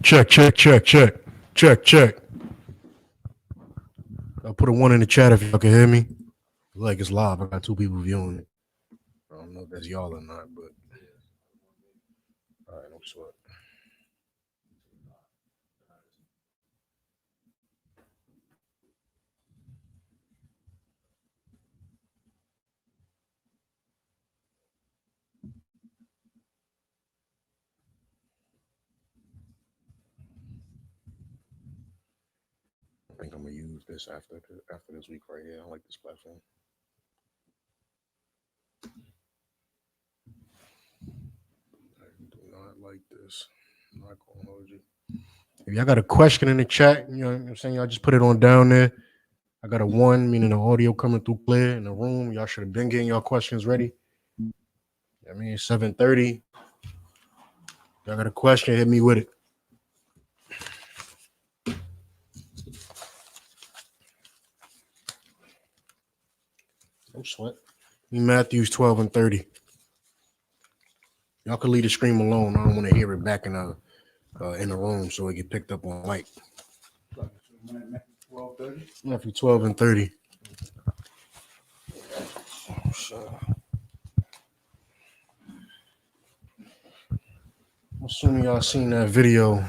Check. I'll put a 1 in the chat if y'all can hear me. Like it's live. I got 2 people viewing it. I don't know if that's y'all or not, but all right, no sweat. I think I'm gonna use this after this week right here. I like this platform. I do not like this. I'm not gonna hold you. If y'all got a question in the chat, you know what I'm saying, y'all just put it on down there. I got a 1, meaning the audio coming through clear in the room. Y'all should have been getting y'all questions ready. I mean, 7:30. Y'all got a question, hit me with it. No sweat. Matthews 12 and 30. Y'all can leave the stream alone. I don't want to hear it back in the room so it get picked up on mic. Matthew 12 and 30. Oh, shit. I'm assuming y'all seen that video.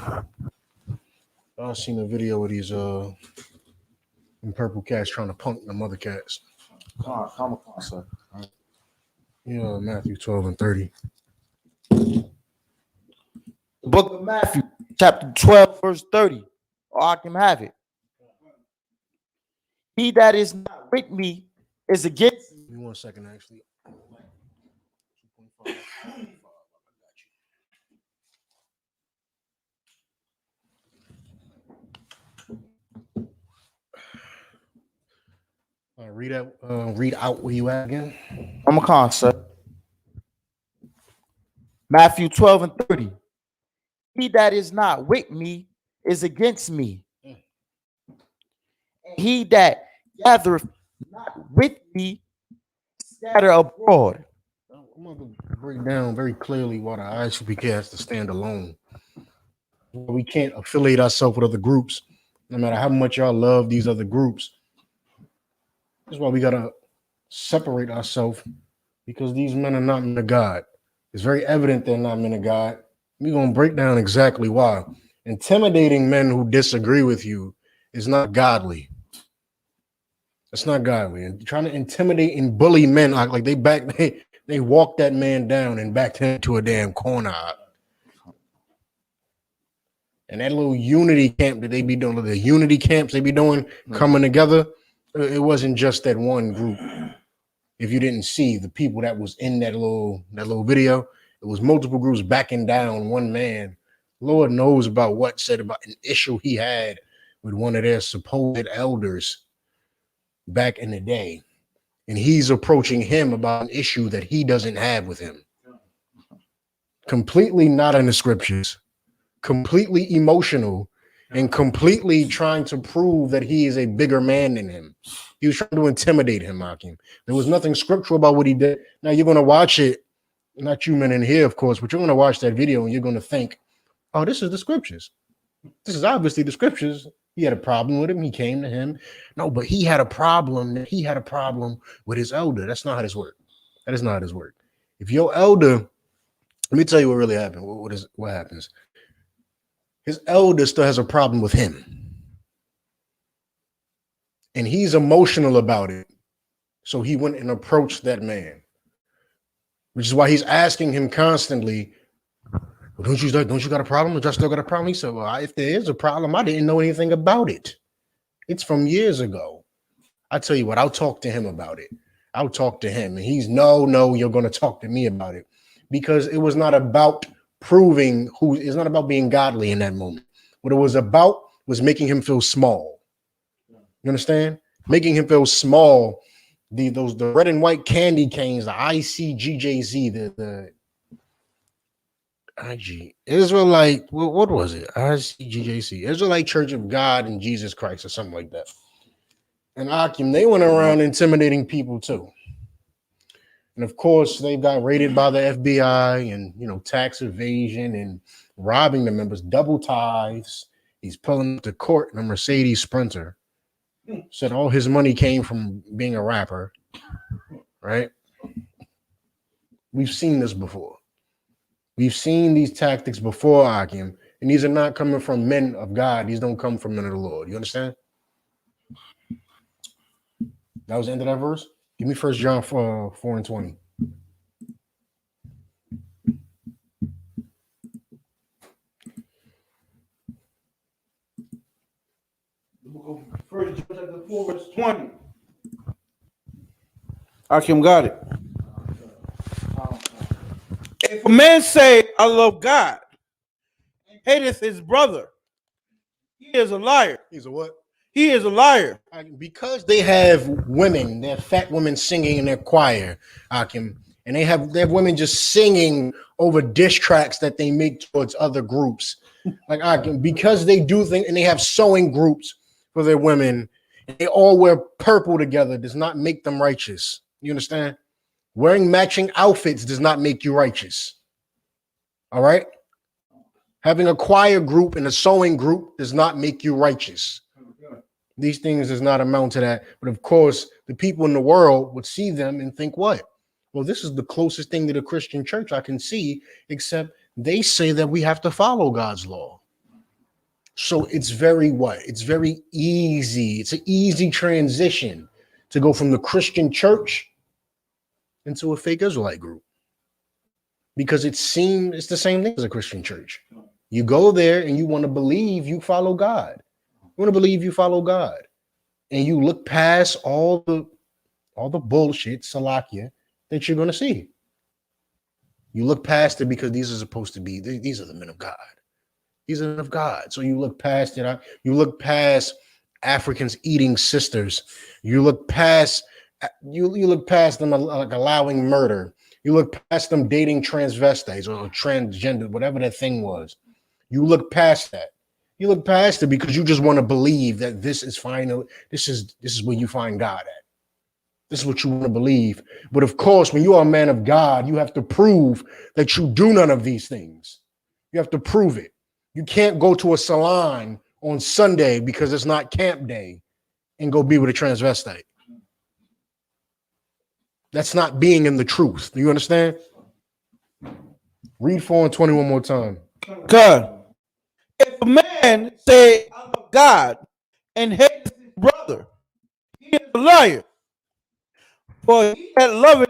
Y'all seen the video of these purple cats trying to punk the mother cats. Come on, sir. Yeah, Matthew 12 and 30. The book of Matthew, chapter 12, verse 30. Or I can have it. He that is not with me is against me. Give me 1 second, actually. Read out where you at again. I'm a con, sir. Matthew 12 and 30. He that is not with me is against me. And he that gathereth not with me scatter abroad. I'm going to break down very clearly why the I.S.U.P.K has to stand alone. We can't affiliate ourselves with other groups, no matter how much y'all love these other groups. That's why we got to separate ourselves, because these men are not men of God. It's very evident they're not men of God. We're going to break down exactly why. Intimidating men who disagree with you is not godly. It's not godly. And trying to intimidate and bully men like they walked that man down and backed him to a damn corner. And that little unity camp that they be doing, the unity camps they be doing, coming together, it wasn't just that one group. If you didn't see the people that was in that little video, it was multiple groups backing down one man. Lord knows about what said about an issue he had with one of their supposed elders back in the day. And he's approaching him about an issue that he doesn't have with him. Completely not in the scriptures, completely emotional, and completely trying to prove that he is a bigger man than him. He was trying to intimidate him, Hakeem. There was nothing scriptural about what he did. Now you're going to watch it, not you men in here, of course, but you're going to watch that video and you're going to think, oh, this is the scriptures. This is obviously the scriptures. He had a problem with him. He came to him. No, but he had a problem. He had a problem with his elder. That's not how this works. That is not how this works. If your elder, let me tell you what really happened. What happens? His elder still has a problem with him. And he's emotional about it. So he went and approached that man, which is why he's asking him constantly, well, don't you got a problem? Do I still got a problem? He said, well, if there is a problem, I didn't know anything about it. It's from years ago. I tell you what, I'll talk to him about it. I'll talk to him. And he's, no, you're going to talk to me about it. Because it was not about proving it's not about being godly in that moment. What it was about was making him feel small. You understand? Making him feel small. The red and white candy canes, the ICGJZ, the IG Israelite, what was it? ICGJC, Israelite Church of God and Jesus Christ, or something like that. And Akim, they went around intimidating people too. And of course, they got raided by the FBI and tax evasion and robbing the members, double tithes. He's pulling up to court in a Mercedes Sprinter. Said all his money came from being a rapper, right? We've seen this before. We've seen these tactics before, Akim, and these are not coming from men of God. These don't come from men of the Lord. You understand? That was the end of that verse. Give me 1 John 4:20. First John chapter 4, verse 20. Akim got it. If a man say, I love God, and hateth his brother, he is a liar. He's a what? He is a liar. Because they have women, they have fat women singing in their choir, Akim, and they have women just singing over diss tracks that they make towards other groups. Like Akim, because they do things, and they have sewing groups for their women, and they all wear purple together, does not make them righteous. You understand? Wearing matching outfits does not make you righteous. All right? Having a choir group and a sewing group does not make you righteous. These things does not amount to that. But of course, the people in the world would see them and think, what? Well, this is the closest thing to the Christian church I can see, except they say that we have to follow God's law. So it's very what? It's very easy. It's an easy transition to go from the Christian church into a fake Israelite group. Because it's the same thing as a Christian church. You go there and you want to believe you follow God. You want to believe you follow God, and you look past all the bullshit, Salakia, that you're going to see. You look past it because these are supposed to be, these are the men of God. These are the men of God. So you look past it. You look past Africans eating sisters. You look past them like allowing murder. You look past them dating transvestites or transgender, whatever that thing was. You look past that. You look past it because you just want to believe that this is final. This is where you find God at. This is what you want to believe. But of course, when you are a man of God, you have to prove that you do none of these things. You have to prove it. You can't go to a salon on Sunday because it's not camp day and go be with a transvestite. That's not being in the truth. Do you understand? Read 4:20 one more time. God. If a man say, I love God, and hate his brother, he is a liar. For he that loveth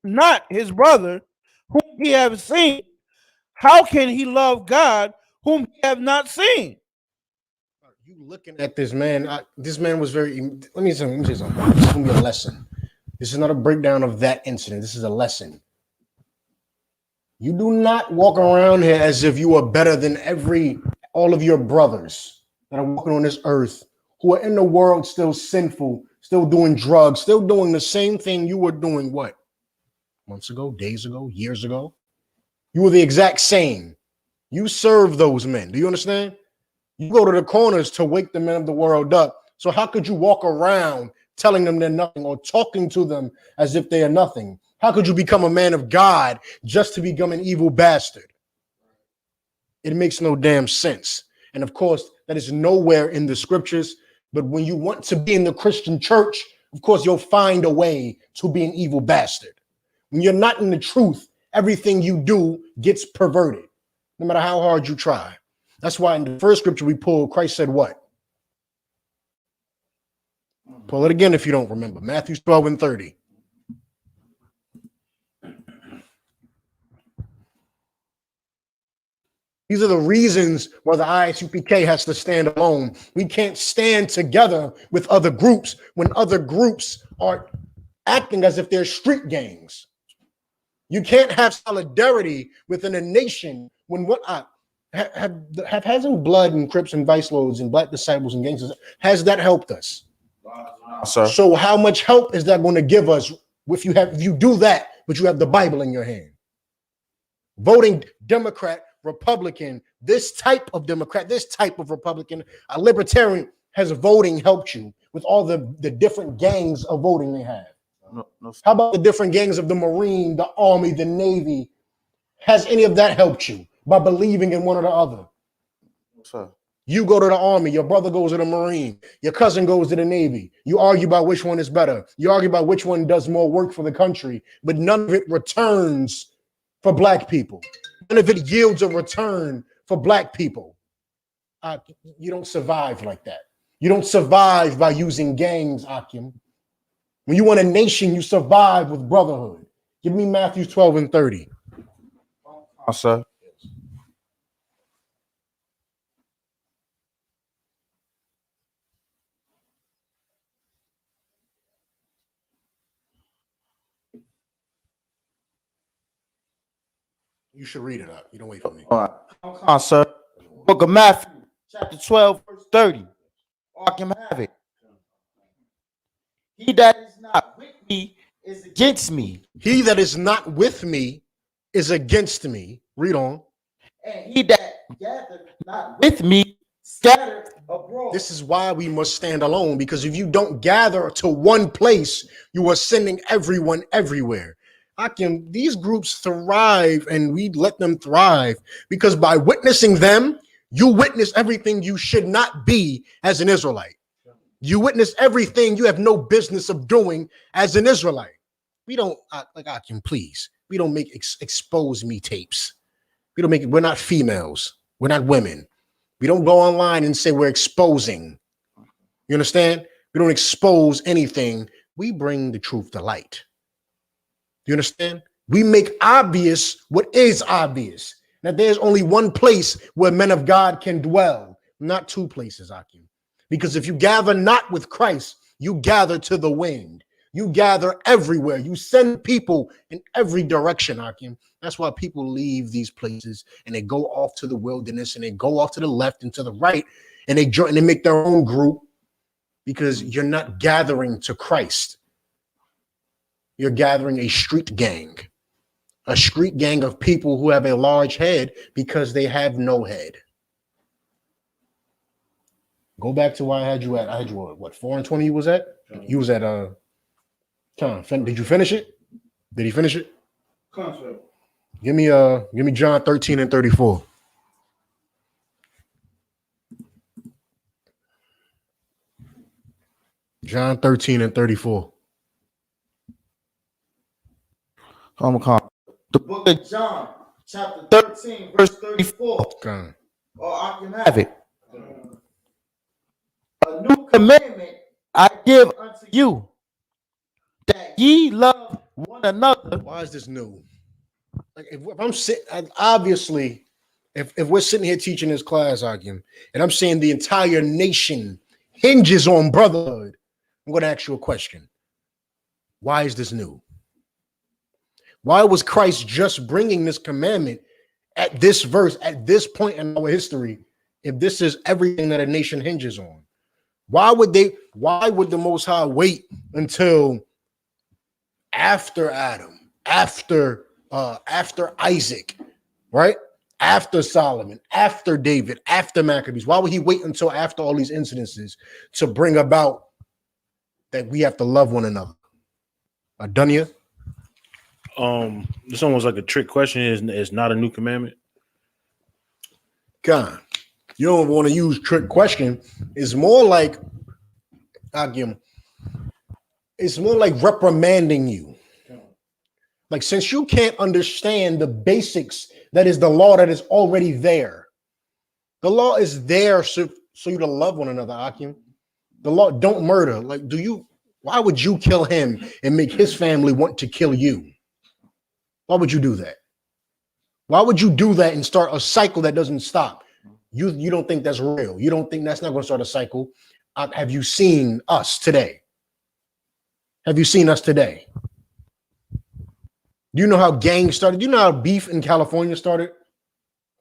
not his brother, whom he have seen, how can he love God, whom he have not seen? You looking at this man? This man was very. Let me say something. This is going to be a lesson. This is not a breakdown of that incident. This is a lesson. You do not walk around here as if you are better than all of your brothers that are walking on this earth, who are in the world still sinful, still doing drugs, still doing the same thing you were doing, what? Months ago, days ago, years ago? You were the exact same. You serve those men. Do you understand? You go to the corners to wake the men of the world up. So how could you walk around telling them they're nothing or talking to them as if they are nothing? How could you become a man of God just to become an evil bastard? It makes no damn sense. And of course, that is nowhere in the scriptures. But when you want to be in the Christian church, of course, you'll find a way to be an evil bastard. When you're not in the truth, everything you do gets perverted, no matter how hard you try. That's why in the first scripture we pulled, Christ said what? Pull it again if you don't remember. Matthew 12:30. These are the reasons why the I.S.U.P.K has to stand alone. We can't stand together with other groups when other groups are acting as if they're street gangs. You can't have solidarity within a nation when what hasn't blood and Crips and Vice Lords and Black Disciples and gangsters, has that helped us? Sir. So how much help is that going to give us if you do that, but you have the Bible in your hand? Voting Democrat, Republican, this type of Democrat, this type of Republican, a libertarian, has voting helped you with all the different gangs of voting they have? No. How about the different gangs of the Marine, the Army, the Navy? Has any of that helped you? by believing in one or the other. Sir. You go to the Army, your brother goes to the Marine, your cousin goes to the Navy. You argue about which one is better. You argue about which one does more work for the country, but none of it returns for black people. None of it yields a return for black people. You don't survive like that. You don't survive by using gangs, Akim. When you want a nation, you survive with brotherhood. Give me Matthew 12 and 30. Sir. You should read it up. You don't wait for me. All right. Come on, sir. Book of Matthew, chapter 12, verse 30. I can have it. He that is not with me is against me. He that is not with me is against me. Read on. And he that gather not with me scattered abroad. This is why we must stand alone, because if you don't gather to one place, you are sending everyone everywhere. These groups thrive, and we let them thrive because by witnessing them, you witness everything you should not be as an Israelite. You witness everything you have no business of doing as an Israelite. We don't please. We don't make expose me tapes. We don't make it. We're not females. We're not women. We don't go online and say we're exposing. You understand? We don't expose anything. We bring the truth to light. You understand? We make obvious what is obvious. That there's only one place where men of God can dwell, not two places, Akim. Because if you gather not with Christ, you gather to the wind. You gather everywhere. You send people in every direction, Akim. That's why people leave these places and they go off to the wilderness and they go off to the left and to the right and they join and they make their own group because you're not gathering to Christ. You're gathering a street gang of people who have a large head because they have no head. Go back to where I had you at. I had you at what, 4 and 20 you was at? You was at did you finish it? Did he finish it? Concept. Give me John 13 and 34. John 13 and 34. The book of John, chapter 13, verse 34. Come. Or I can have it. A new commandment I give unto you, that ye love one another. Why is this new? Like if I'm sitting, obviously, if we're sitting here teaching this class, arguing, and I'm saying the entire nation hinges on brotherhood, I'm going to ask you a question. Why is this new? Why was Christ just bringing this commandment at this verse, at this point in our history, if this is everything that a nation hinges on? Why would the Most High wait until after Adam, after Isaac, right? After Solomon, after David, after Maccabees? Why would he wait until after all these incidences to bring about that we have to love one another? Adunia? It's almost like a trick question. It's not a new commandment. God, you don't want to use trick question. It's more like it's more like reprimanding you. Like, since you can't understand the basics, that is the law that is already there. The law is there so you to love one another, Akim. The law, don't murder. Like, why would you kill him and make his family want to kill you? Why would you do that? Why would you do that and start a cycle that doesn't stop? You don't think that's real. You don't think that's not going to start a cycle. Have you seen us today? Have you seen us today? Do you know how gangs started? Do you know how beef in California started?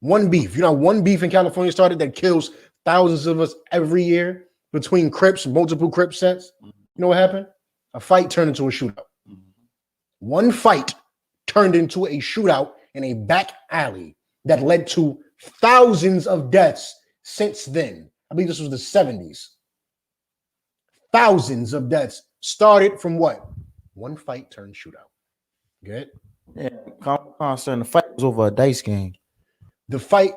One beef. You know how one beef in California started that kills thousands of us every year between Crips, multiple Crip sets? You know what happened? A fight turned into a shootout. One fight turned into a shootout in a back alley that led to thousands of deaths since then. I believe this was the 70s. Thousands of deaths started from what? One fight turned shootout. Good. Yeah, concern. The fight was over a dice game. The fight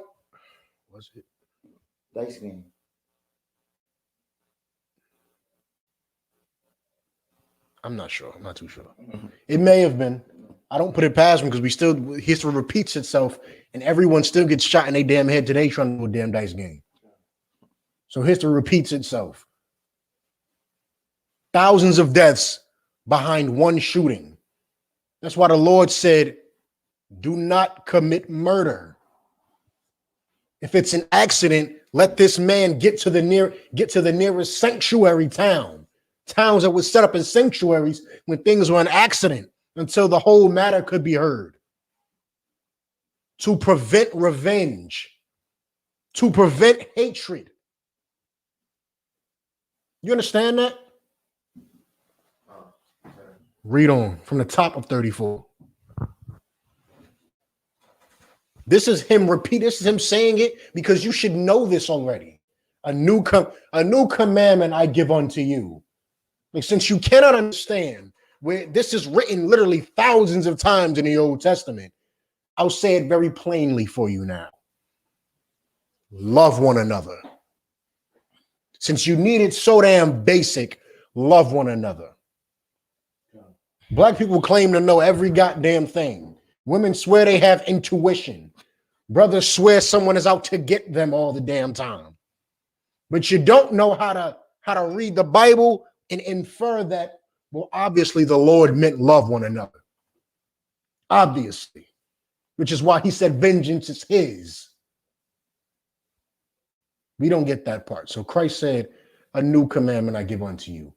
was it? Dice game. I'm not sure. I'm not too sure. It may have been. I don't put it past him because history repeats itself, and everyone still gets shot in their damn head today trying to do a damn dice game. So history repeats itself. Thousands of deaths behind one shooting. That's why the Lord said, do not commit murder. If it's an accident, let this man get to the nearest sanctuary town. Towns that were set up as sanctuaries when things were an accident until the whole matter could be heard. To prevent revenge, to prevent hatred. You understand that? Read on from the top of 34. This is him saying it because you should know this already. A new commandment I give unto you. Like, since you cannot understand where this is written literally thousands of times in the Old Testament, I'll say it very plainly for you now. Love one another. Since you need it so damn basic, love one another. Black people claim to know every goddamn thing. Women swear they have intuition. Brothers swear someone is out to get them all the damn time. But you don't know how to read the Bible and infer that, well, obviously the Lord meant love one another. Obviously. Which is why he said vengeance is his. We don't get that part. So Christ said, a new commandment I give unto you.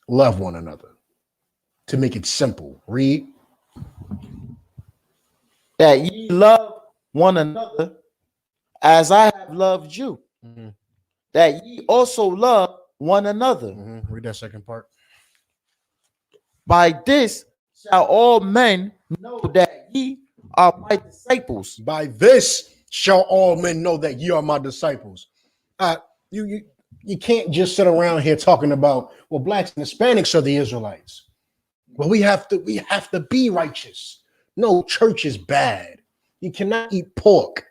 Love one another. To make it simple. Read. That ye love one another as I have loved you. Mm-hmm. That ye also love one another. Mm-hmm. Read that second part. By this shall all men know that ye are my disciples. By this shall all men know that ye are my disciples. You can't just sit around here talking about, well, blacks and Hispanics are the Israelites. Well, we have to be righteous. No, church is bad. You cannot eat pork.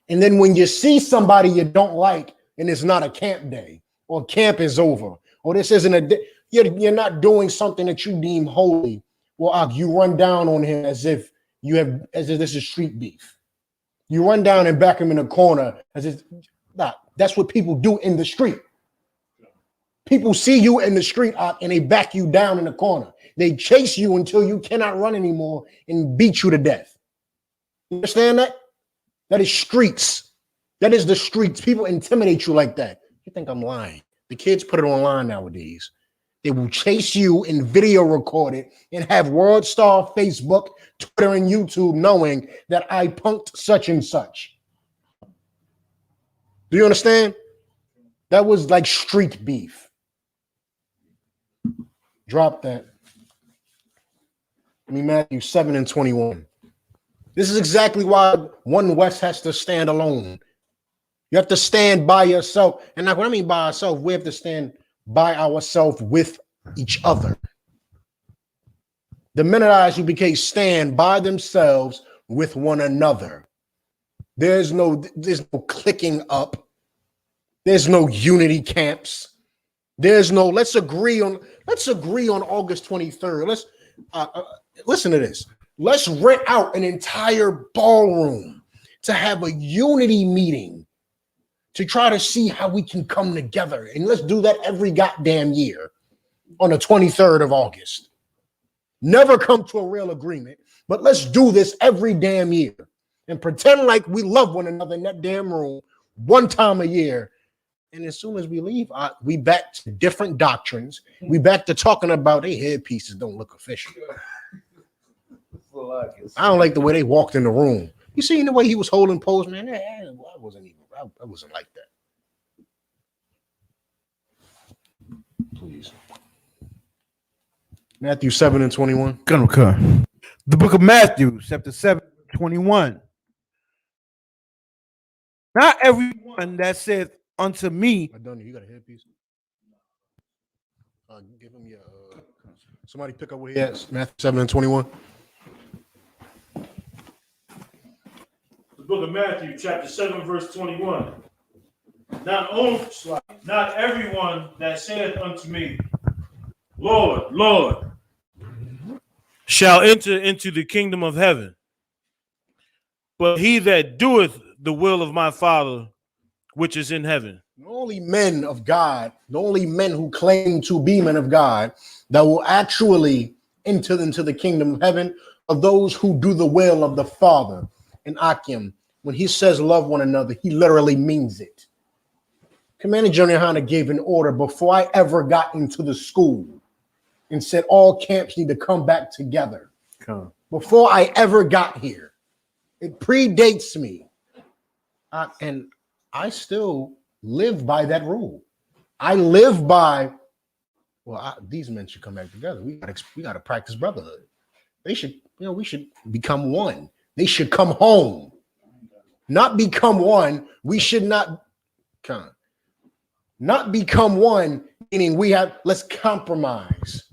And then when you see somebody you don't like, and it's not a camp day, or camp is over, or this isn't a day, you're not doing something that you deem holy. Well, you run down on him as if this is street beef. You run down and back him in a corner as if that's what people do in the street. People see you in the street and they back you down in the corner. They chase you until you cannot run anymore and beat you to death. You understand that? That is streets. That is the streets. People intimidate you like that. You think I'm lying? The kids put it online nowadays. They will chase you and video record it and have World Star Facebook, Twitter, and YouTube knowing that I punked such and such. Do you understand? That was like street beef. Drop that. Matthew 7:21. This is exactly why One West has to stand alone. You have to stand by yourself. And what I mean by ourselves, we have to stand by ourselves with each other. The men at I.S.U.P.K stand by themselves with one another. There's no clicking up. There's no unity camps. There's no let's agree on August 23rd. Let's listen to this. Let's rent out an entire ballroom to have a unity meeting to try to see how we can come together. And let's do that every goddamn year on the 23rd of August. Never come to a real agreement, but let's do this every damn year and pretend like we love one another in that damn room one time a year. And as soon as we leave, we back to different doctrines. We back to talking about their headpieces don't look official. I don't like the way they walked in the room. You seen the way he was holding pose, man? I wasn't like that. Please. Matthew 7:21. Okay. The book of Matthew, chapter 7:21. Not everyone that saith unto me, You got a headpiece? Give him your. Somebody pick up where he at. Matthew 7:21. The book of Matthew, chapter 7, verse 21. Not everyone that saith unto me, Lord, Lord, shall enter into the kingdom of heaven, but he that doeth the will of my Father which is in heaven. The only men of God, the only men who claim to be men of God that will actually enter into the kingdom of heaven are those who do the will of the Father. And Akim, when he says love one another, he literally means it. Commander General YAHANNA gave an order before I ever got into the school and said all camps need to come back together. Before I ever got here. It predates me. And I still live by that rule. I live by, these men should come back together. We got to practice brotherhood. They should, we should become one. They should come home. Not become one. We should not become one, meaning let's compromise.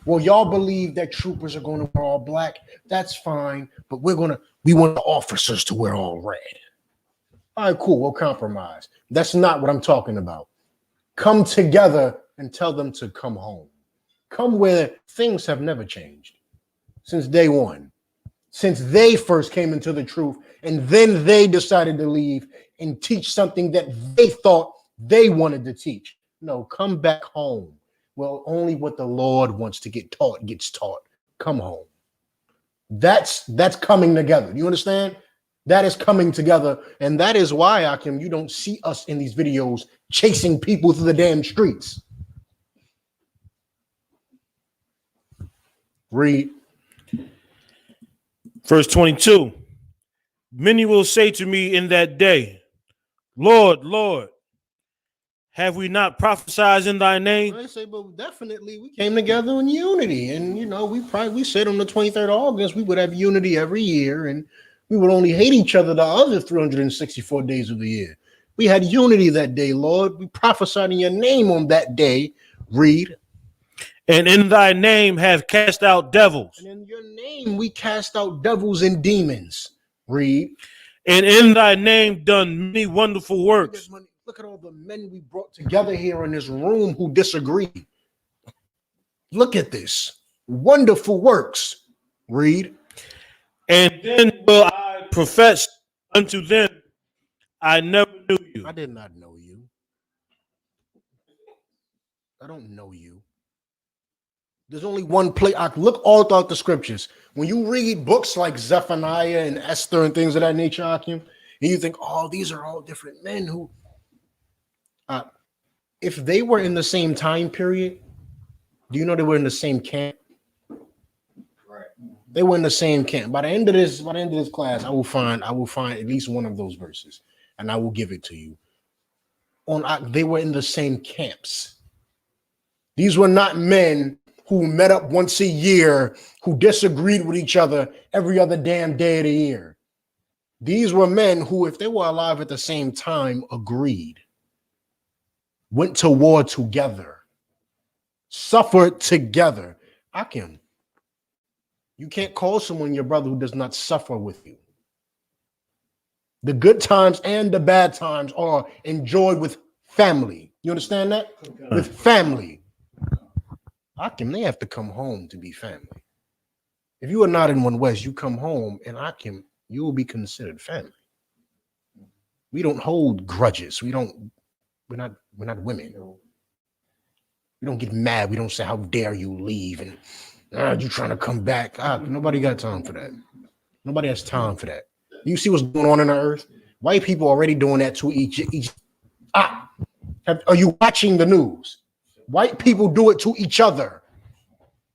Well, y'all believe that troopers are going to wear all black. That's fine, but we want the officers to wear all red. All right, cool, we'll compromise. That's not what I'm talking about. Come together and tell them to come home. Come where things have never changed since day one, since they first came into the truth, and then they decided to leave and teach something that they thought they wanted to teach. No, come back home. Well, only what the Lord wants to get taught gets taught. Come home. That's coming together. You understand? That is coming together. And that is why, Akim, you don't see us in these videos chasing people through the damn streets. Read. Verse 22. Many will say to me in that day, Lord, Lord, have we not prophesied in thy name? I say, but definitely we came together in unity. And, we said on the 23rd of August, we would have unity every year. And we would only hate each other the other 364 days of the year. We had unity that day, Lord. We prophesied in your name on that day. Read. And in thy name have cast out devils. And in your name we cast out devils and demons. Read. And in thy name done many wonderful works. Look at all the men we brought together here in this room who disagree. Look at this. Wonderful works. Read. And then will I profess unto them, I never knew you. I did not know you. I don't know you. There's only one place. I look all throughout the scriptures. When you read books like Zephaniah and Esther and things of that nature, Akim, and you think, oh, these are all different men who, if they were in the same time period, do you know they were in the same camp? Right. They were in the same camp. By the end of this class, I will find at least one of those verses, and I will give it to you. They were in the same camps. These were not men who met up once a year, who disagreed with each other every other damn day of the year. These were men who, if they were alive at the same time, agreed, went to war together, suffered together. Akim, you can't call someone your brother who does not suffer with you. The good times and the bad times are enjoyed with family. You understand that? With family. Akim, they have to come home to be family. If you are not in One West, you come home, and Akim, you will be considered family. We don't hold grudges. We're not women. We don't get mad. We don't say, how dare you leave? And you trying to come back. Nobody got time for that. Nobody has time for that. You see what's going on in the earth? White people already doing that to each. Are you watching the news? White people do it to each other.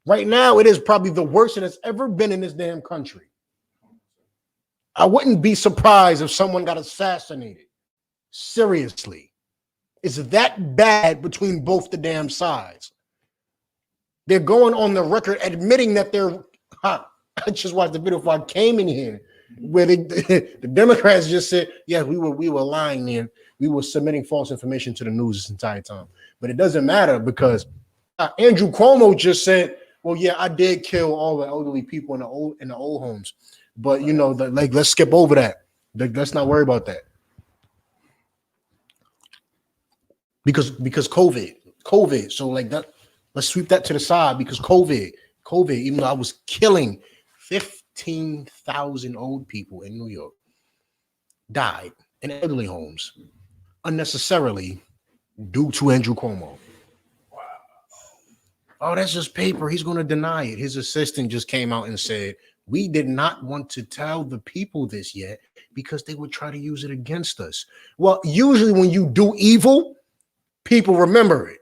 Right now, it is probably the worst it has ever been in this damn country. I wouldn't be surprised if someone got assassinated. Seriously. It's that bad between both the damn sides. They're going on the record admitting that they're... I just watched the video before I came in here where the Democrats just said, yeah, we were lying there. We were submitting false information to the news this entire time. But it doesn't matter because Andrew Cuomo just said, well, yeah, I did kill all the elderly people in the old homes. But, let's skip over that. Let's not worry about that. Because COVID. So like that, let's sweep that to the side because COVID, even though I was killing 15,000 old people in New York, died in elderly homes unnecessarily due to Andrew Cuomo. Oh, that's just paper. He's going to deny it. His assistant just came out and said, we did not want to tell the people this yet because they would try to use it against us. Well, usually when you do evil, people remember it.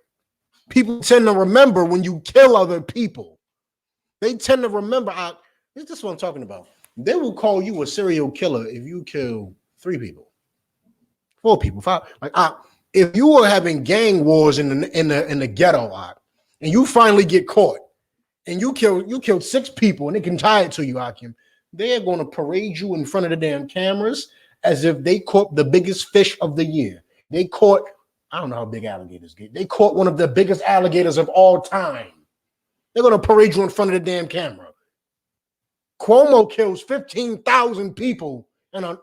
People tend to remember when you kill other people. They tend to remember. This is what I'm talking about. They will call you a serial killer if you kill 3 people, 4 people, 5. If you were having gang wars in the ghetto, and you finally get caught, and you killed 6 people, and they can tie it to you, Akim, they're going to parade you in front of the damn cameras as if they caught the biggest fish of the year. They caught, I don't know how big alligators get. They caught one of the biggest alligators of all time. They're going to parade you in front of the damn camera. Cuomo kills 15,000 people, and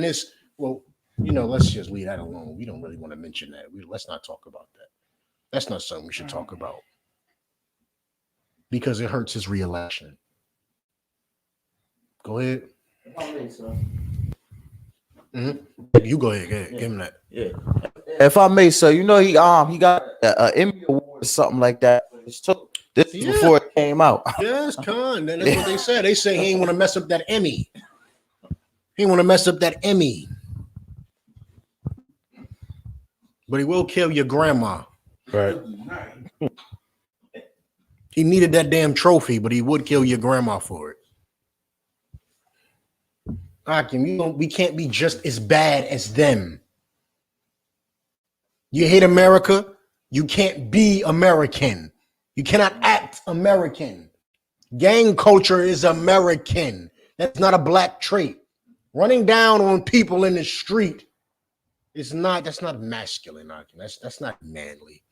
it's, well, let's just leave that alone. We don't really want to mention that. Let's not talk about that. That's not something we should talk about because it hurts his reelection. Go ahead. Mm-hmm. You go ahead. Yeah. Give him that. Yeah. If I may, sir, he got an Emmy award or something like that. This is before it came out. Yes, Con. That's what they said. They say he ain't want to mess up that Emmy. He want to mess up that Emmy. But he will kill your grandma. Right. He needed that damn trophy, but he would kill your grandma for it. Akim, we can't be just as bad as them. You hate America, you can't be American. You cannot act American. Gang culture is American. That's not a black trait. Running down on people in the street that's not masculine, Akim. That's not manly.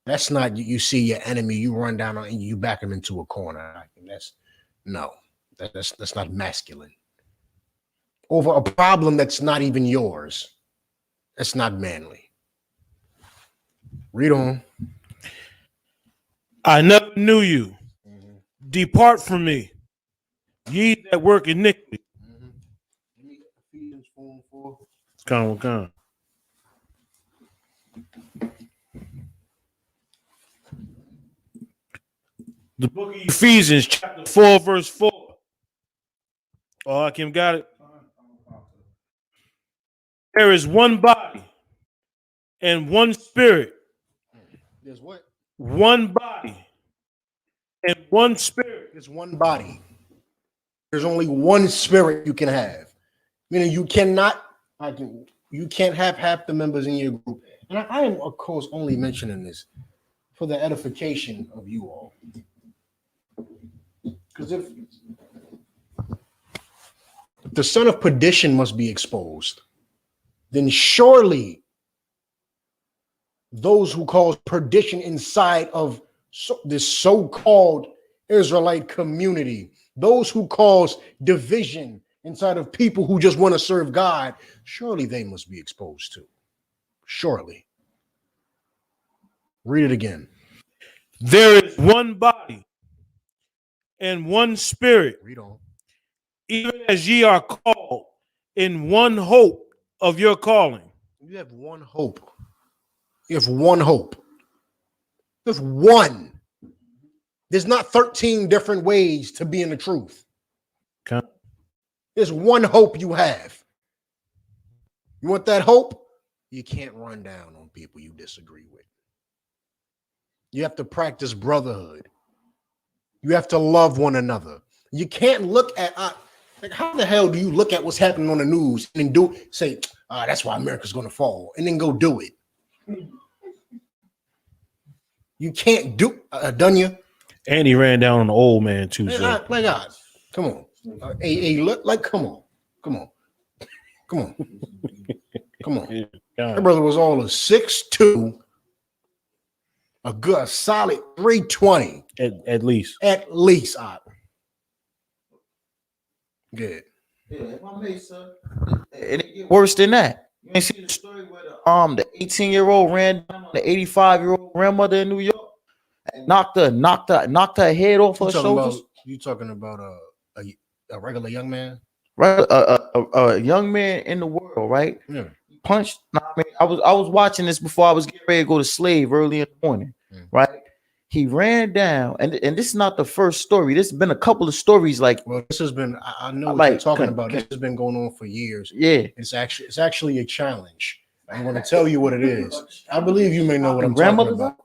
That's not you see your enemy, you run down on and you back him into a corner. Akim. That's not masculine. Over a problem that's not even yours. That's not manly. Read on. I never knew you. Mm-hmm. Depart from me, ye that work iniquity. Mm-hmm. Come. The book of Ephesians, chapter 4, verse 4. Oh, Hakim got it. There is one body and one spirit. There's what? One body and one spirit. There's one body. There's only one spirit you can have. Meaning you can't have half the members in your group. And I am, of course, only mentioning this for the edification of you all. Because if the son of perdition must be exposed, then surely those who cause perdition inside of this so-called Israelite community, those who cause division inside of people who just want to serve God, surely they must be exposed too. Surely. Read it again. There is one body and one spirit. Read on. Even as ye are called in one hope of your calling. You have one hope. You have one hope. There's one. There's not 13 different ways to be in the truth. Okay. There's one hope you have. You want that hope? You can't run down on people you disagree with. You have to practice brotherhood. You have to love one another. You can't look at like how the hell do you look at what's happening on the news and then say, that's why America's going to fall, and then go do it. You can't do done you. And he ran down on the old man too. So. Play God. Come on. Look like come on. Come on. That brother was all a 6'2", a solid 320. At least. At least. Good. Yeah, if I may, sir. And it get worse than that. You ain't see the story where the 18-year-old ran down on the 85-year-old grandmother in New York and knocked her head off her shoulders. You talking about a regular young man? Right, a young man in the world, right? Yeah. Punched. Nah, I mean, I was watching this before I was getting ready to go to slave early in the morning, right? He ran down, and this is not the first story. This has been a couple of stories. Like, well, this has been. I know what like, you're talking about. This has been going on for years. Yeah, it's actually a challenge. I'm going to tell you what it is. I believe you may know what I'm talking about.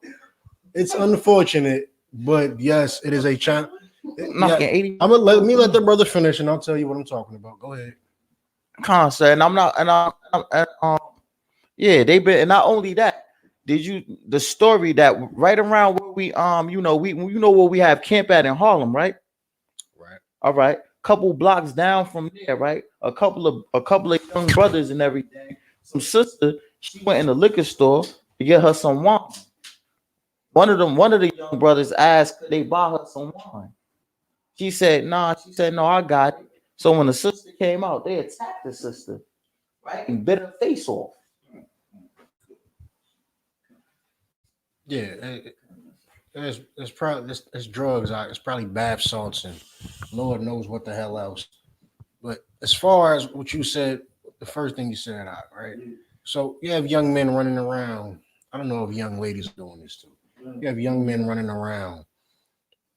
It's unfortunate, but yes, it is a challenge. knocking I'm gonna let the brother finish, and I'll tell you what I'm talking about. Go ahead. concert, and I'm not, yeah, they been, and not only that. Did you the story that right around where we where we have camp at in Harlem, right? Right. All right. Couple blocks down from there, right? A couple of young brothers and everything. Some sister, she went in the liquor store to get her some wine. One of the young brothers asked, could they buy her some wine? She said, nah. She said, no, I got it. So when the sister came out, they attacked the sister, right? And bit her face off. Yeah, it's probably it's drugs. It's probably bath salts and Lord knows what the hell else. But as far as what you said, the first thing you said, right? So you have young men running around. I don't know if young ladies are doing this too. You have young men running around,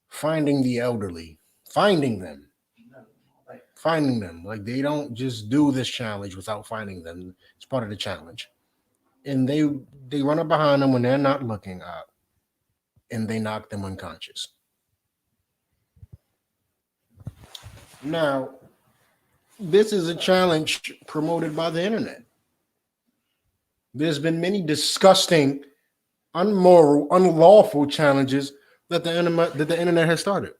finding the elderly, finding them. Like they don't just do this challenge without finding them. It's part of the challenge, and they run up behind them when they're not looking up, and they knock them unconscious. Now, this is a challenge promoted by the internet. There's been many disgusting, unmoral, unlawful challenges that the internet has started.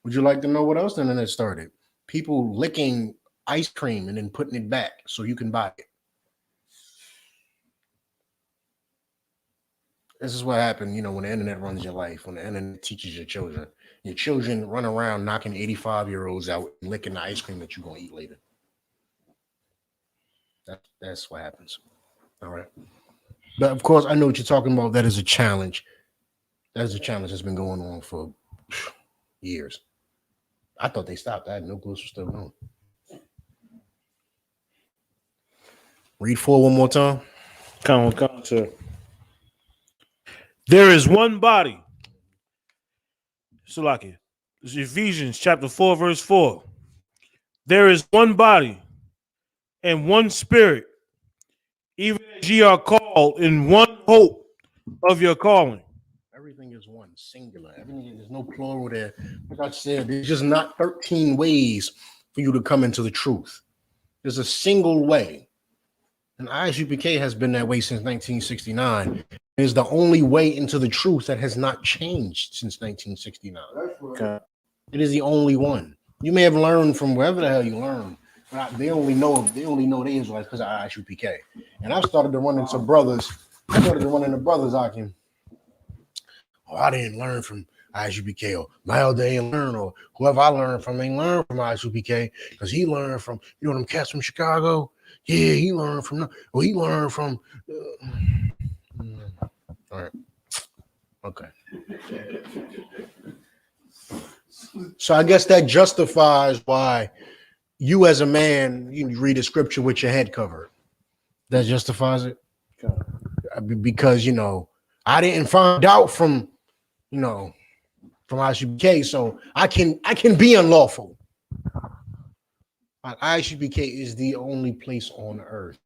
Would you like to know what else the internet started? People licking ice cream and then putting it back so you can buy it. This is what happened, when the internet runs your life, when the internet teaches your children run around knocking 85-year-olds out and licking the ice cream that you're going to eat later. That's what happens. All right. But of course, I know what you're talking about. That is a challenge. That is a challenge that's been going on for years. I thought they stopped. I had no clue it was still going. Read 4 one more time. Come on, sir. There is one body. Salaki. It's Ephesians chapter 4, verse 4. There is one body and one spirit, even as ye are called in one hope of your calling. Everything is one, singular. There's no plural there. Like I said, there's just not 13 ways for you to come into the truth. There's a single way. And I.S.U.P.K has been that way since 1969. It is the only way into the truth that has not changed since 1969. Okay. It is the only one. You may have learned from wherever the hell you learned, but they only know the Israelites because of I.S.U.P.K. And I started to run into brothers. I can. Oh, I didn't learn from I.S.U.P.K. or Mal didn't learn, or whoever I learned from ain't learned from I.S.U.P.K. because he learned from, them cats from Chicago. Yeah, he learned from, all right. Okay. So I guess that justifies why you as a man, you read a scripture with your head covered. That justifies it. Because, I didn't find out from I.S.U.P.K, so I can be unlawful. I.S.U.P.K is the only place on earth,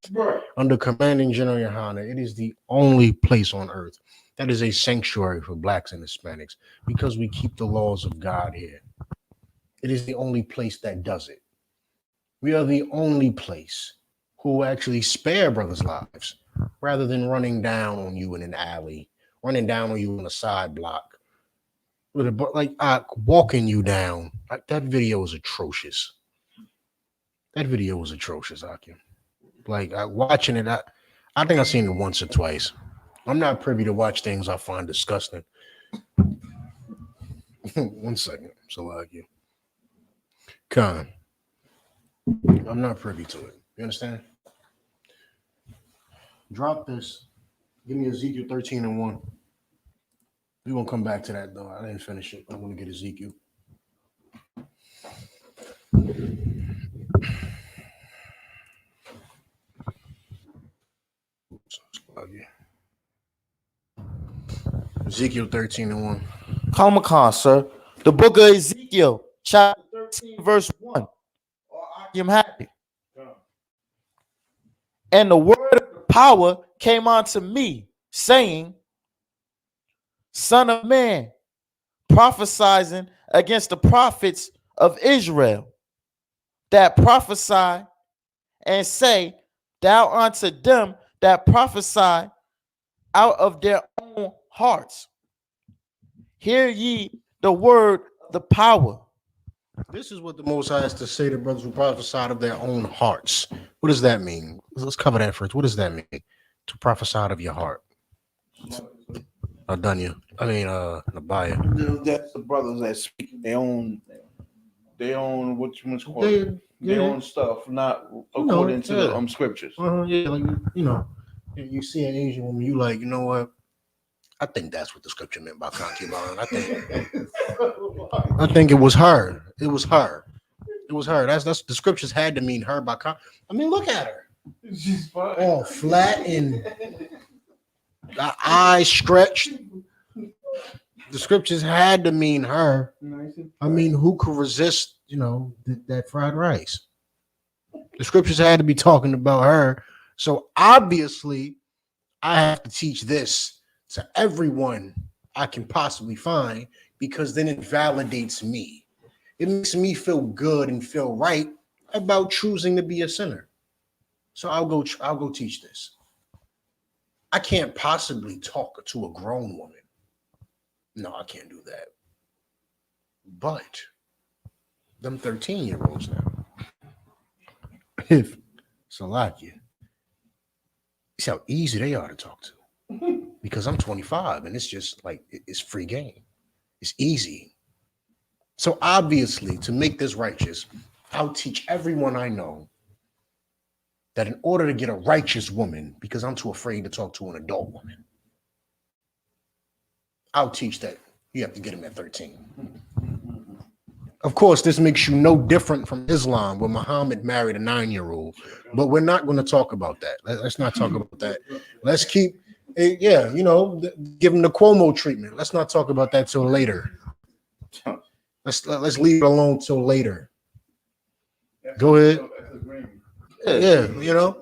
under commanding General YAHANNA. It is the only place on earth that is a sanctuary for blacks and Hispanics because we keep the laws of God here. It is the only place that does it. We are the only place who actually spare brothers' lives rather than running down on you in an alley, running down on you on a side block, walking you down. Like, that video is atrocious. That video was atrocious, Akim. Watching it, I think I've seen it once or twice. I'm not privy to watch things I find disgusting. 1 second, so Akim. Khan. I'm not privy to it. You understand? Drop this. Give me Ezekiel 13:1. We won't come back to that though. I didn't finish it. I'm gonna get Ezekiel. Ezekiel 13:1. Comic-Con, sir. The book of Ezekiel, chapter 13, verse 1. Or I am happy. And the word of power came unto me, saying, Son of man, prophesizing against the prophets of Israel, that prophesy and say, Thou unto them that prophesy out of their own hearts. Hear ye the word of the power. This is what the Most High has to say to brothers who prophesy out of their own hearts. What does that mean? Let's cover that first. What does that mean? To prophesy out of your heart. Adanya. I mean, Nabaya. That's the brothers that speak their own what you must call it, their own stuff, not according to the scriptures. Yeah, like you see an Asian woman, you like, you know what? I think that's what the scripture meant by concubine. I think it was her. It was her. It was her. That's the scriptures had to mean her by I mean, look at her. She's fine. All flat and the eyes stretched. The scriptures had to mean her. I mean, who could resist, that fried rice? The scriptures had to be talking about her. So obviously, I have to teach this to everyone I can possibly find, because then it validates me. It makes me feel good and feel right about choosing to be a sinner. So I'll go teach this. I can't possibly talk to a grown woman. No, I can't do that. But them 13-year-olds now, if Salakia, see how easy they are to talk to, because I'm 25 and it's just like it's free game. It's easy. So obviously, to make this righteous, I'll teach everyone I know that in order to get a righteous woman, because I'm too afraid to talk to an adult woman, I'll teach that you have to get him at 13. Of course, this makes you no different from Islam, where Muhammad married a 9-year-old, but we're not going to talk about that. Let's not talk about that. Let's keep, give him the Cuomo treatment. Let's not talk about that till later. Let's leave it alone till later. Go ahead. Yeah,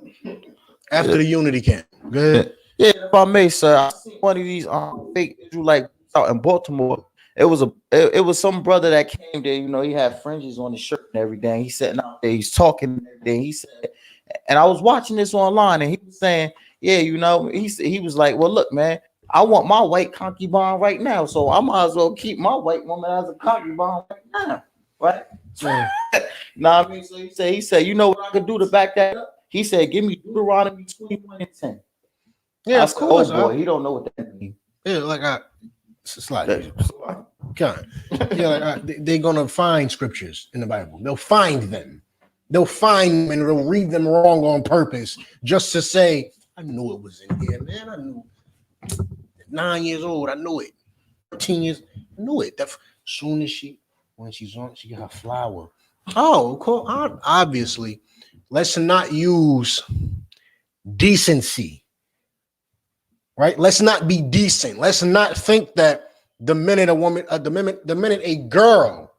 after the unity camp. Go ahead. Yeah, if I may, sir, I seen one of these fake Israelite out in Baltimore. It was some brother that came there. He had fringes on his shirt and everything. He's sitting out there, he's talking and everything. He said, and I was watching this online, and he was saying, yeah, he was like, well, look, man, I want my white concubine right now, so I might as well keep my white woman as a concubine right now, right? Nah, I mean, so he said, you know what I could do to back that up? He said, give me Deuteronomy 21:10. Yeah, of course. Oh boy, he don't know what that means. Yeah, like slightly. They're gonna find scriptures in the Bible. They'll find them. They'll find them and they'll read them wrong on purpose just to say, I knew it was in here, man. I knew. 9 years old, I knew it. 13 years, I knew it. That soon as when she's on, she get her flower. Oh, cool. Obviously, let's not use decency, right? Let's not be decent. Let's not think that the minute a girl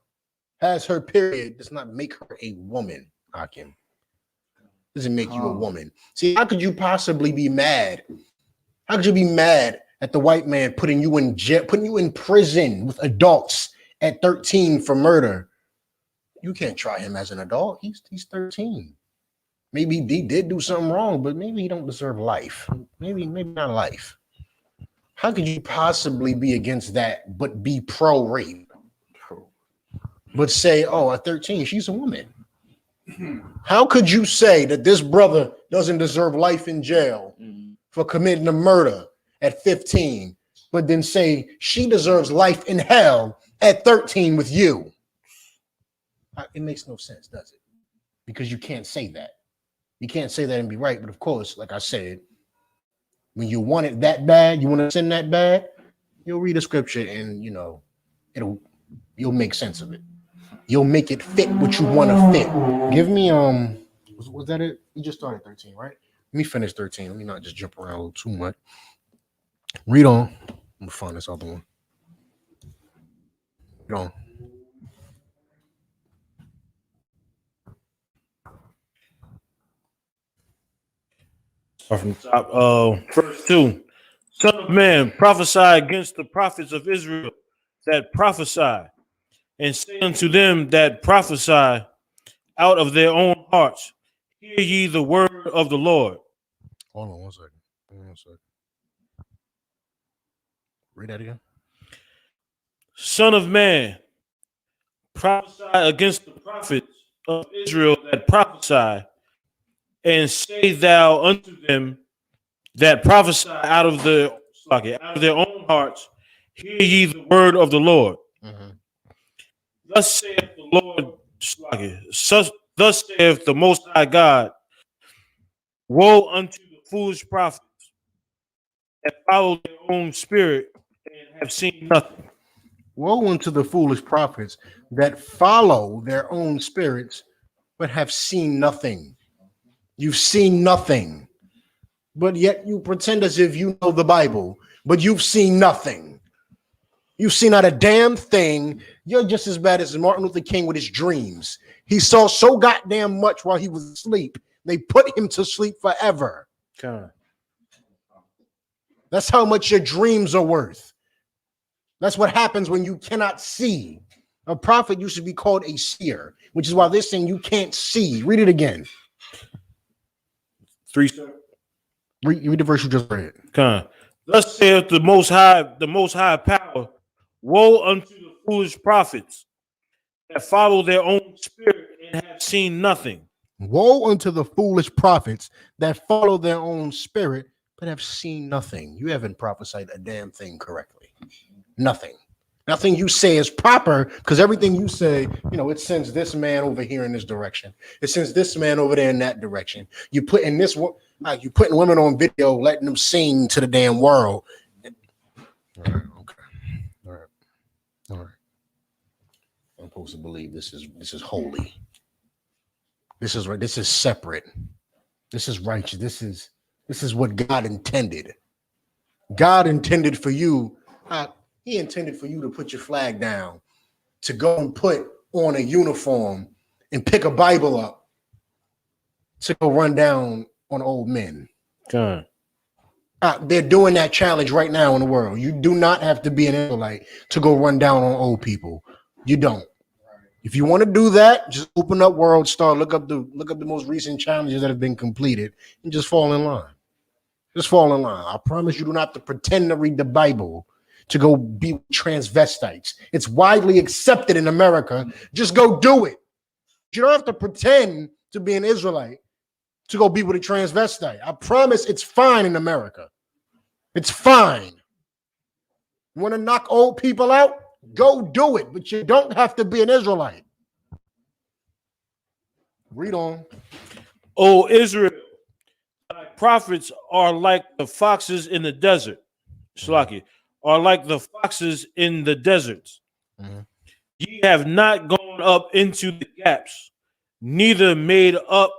has her period does not make her a woman. Hakim, doesn't make you a woman. See, how could you possibly be mad? How could you be mad at the white man putting you in jail, putting you in prison with adults at 13 for murder? You can't try him as an adult. He's 13. Maybe he did do something wrong, but maybe he don't deserve life. Maybe not life. How could you possibly be against that, but be pro-rape? But say, oh, at 13, she's a woman. How could you say that this brother doesn't deserve life in jail for committing a murder at 15, but then say she deserves life in hell at 13 with you? It makes no sense, does it? because you can't say that. You can't say that and be right. But of course, like I said, when you want it that bad, you want to sin that bad, you'll read a scripture and you'll make sense of it. You'll make it fit what you want to fit. Give me was that it? You just started 13, right? Let me finish 13. Let me not just jump around too much. Read on. I'm gonna find this other one. Read on. From top, verse 2. Son of man, prophesy against the prophets of Israel that prophesy, and say unto them that prophesy out of their own hearts, hear ye the word of the Lord. Hold on 1 second. Hold on 1 second. Read that again. Son of man, prophesy against the prophets of Israel that prophesy, and say thou unto them that prophesy out of their own hearts, hear ye the word of the Lord. Mm-hmm. Thus saith the Lord, thus saith the Most High God, woe unto the foolish prophets that follow their own spirit and have seen nothing. Woe unto the foolish prophets that follow their own spirits, but have seen nothing. You've seen nothing, but yet you pretend as if you know the Bible, but you've seen nothing. You've seen not a damn thing. You're just as bad as Martin Luther King with his dreams. He saw so goddamn much while he was asleep. They put him to sleep forever. God. That's how much your dreams are worth. That's what happens when you cannot see. A prophet used to be called a seer, which is why they're saying you can't see. Read it again. 3. Read the verse you just read. God. Thus saith the Most High power, woe unto the foolish prophets that follow their own spirit and have seen nothing. Woe unto the foolish prophets that follow their own spirit, but have seen nothing. You haven't prophesied a damn thing correctly. Nothing. Nothing you say is proper, because everything you say, it sends this man over here in this direction. It sends this man over there in that direction. You putting women on video, letting them sing to the damn world. All right, okay. All right. I'm supposed to believe this is holy. This is right. This is separate. This is righteous. This is what God intended. God intended for you. He intended for you to put your flag down, to go and put on a uniform and pick a Bible up, to go run down on old men. God. They're doing that challenge right now in the world. You do not have to be an Israelite to go run down on old people. You don't. If you want to do that, just open up World Star, look up the most recent challenges that have been completed, and just fall in line. Just fall in line. I promise you do not have to pretend to read the Bible to go be transvestites. It's widely accepted in America. Just go do it. You don't have to pretend to be an Israelite to go be with a transvestite. I promise it's fine in America. It's fine. You want to knock old people out? Go do it, but you don't have to be an Israelite. Read on. O Israel, thy prophets are like the foxes in the desert. Shalaki, are like the foxes in the deserts. Mm-hmm. Ye have not gone up into the gaps, neither made up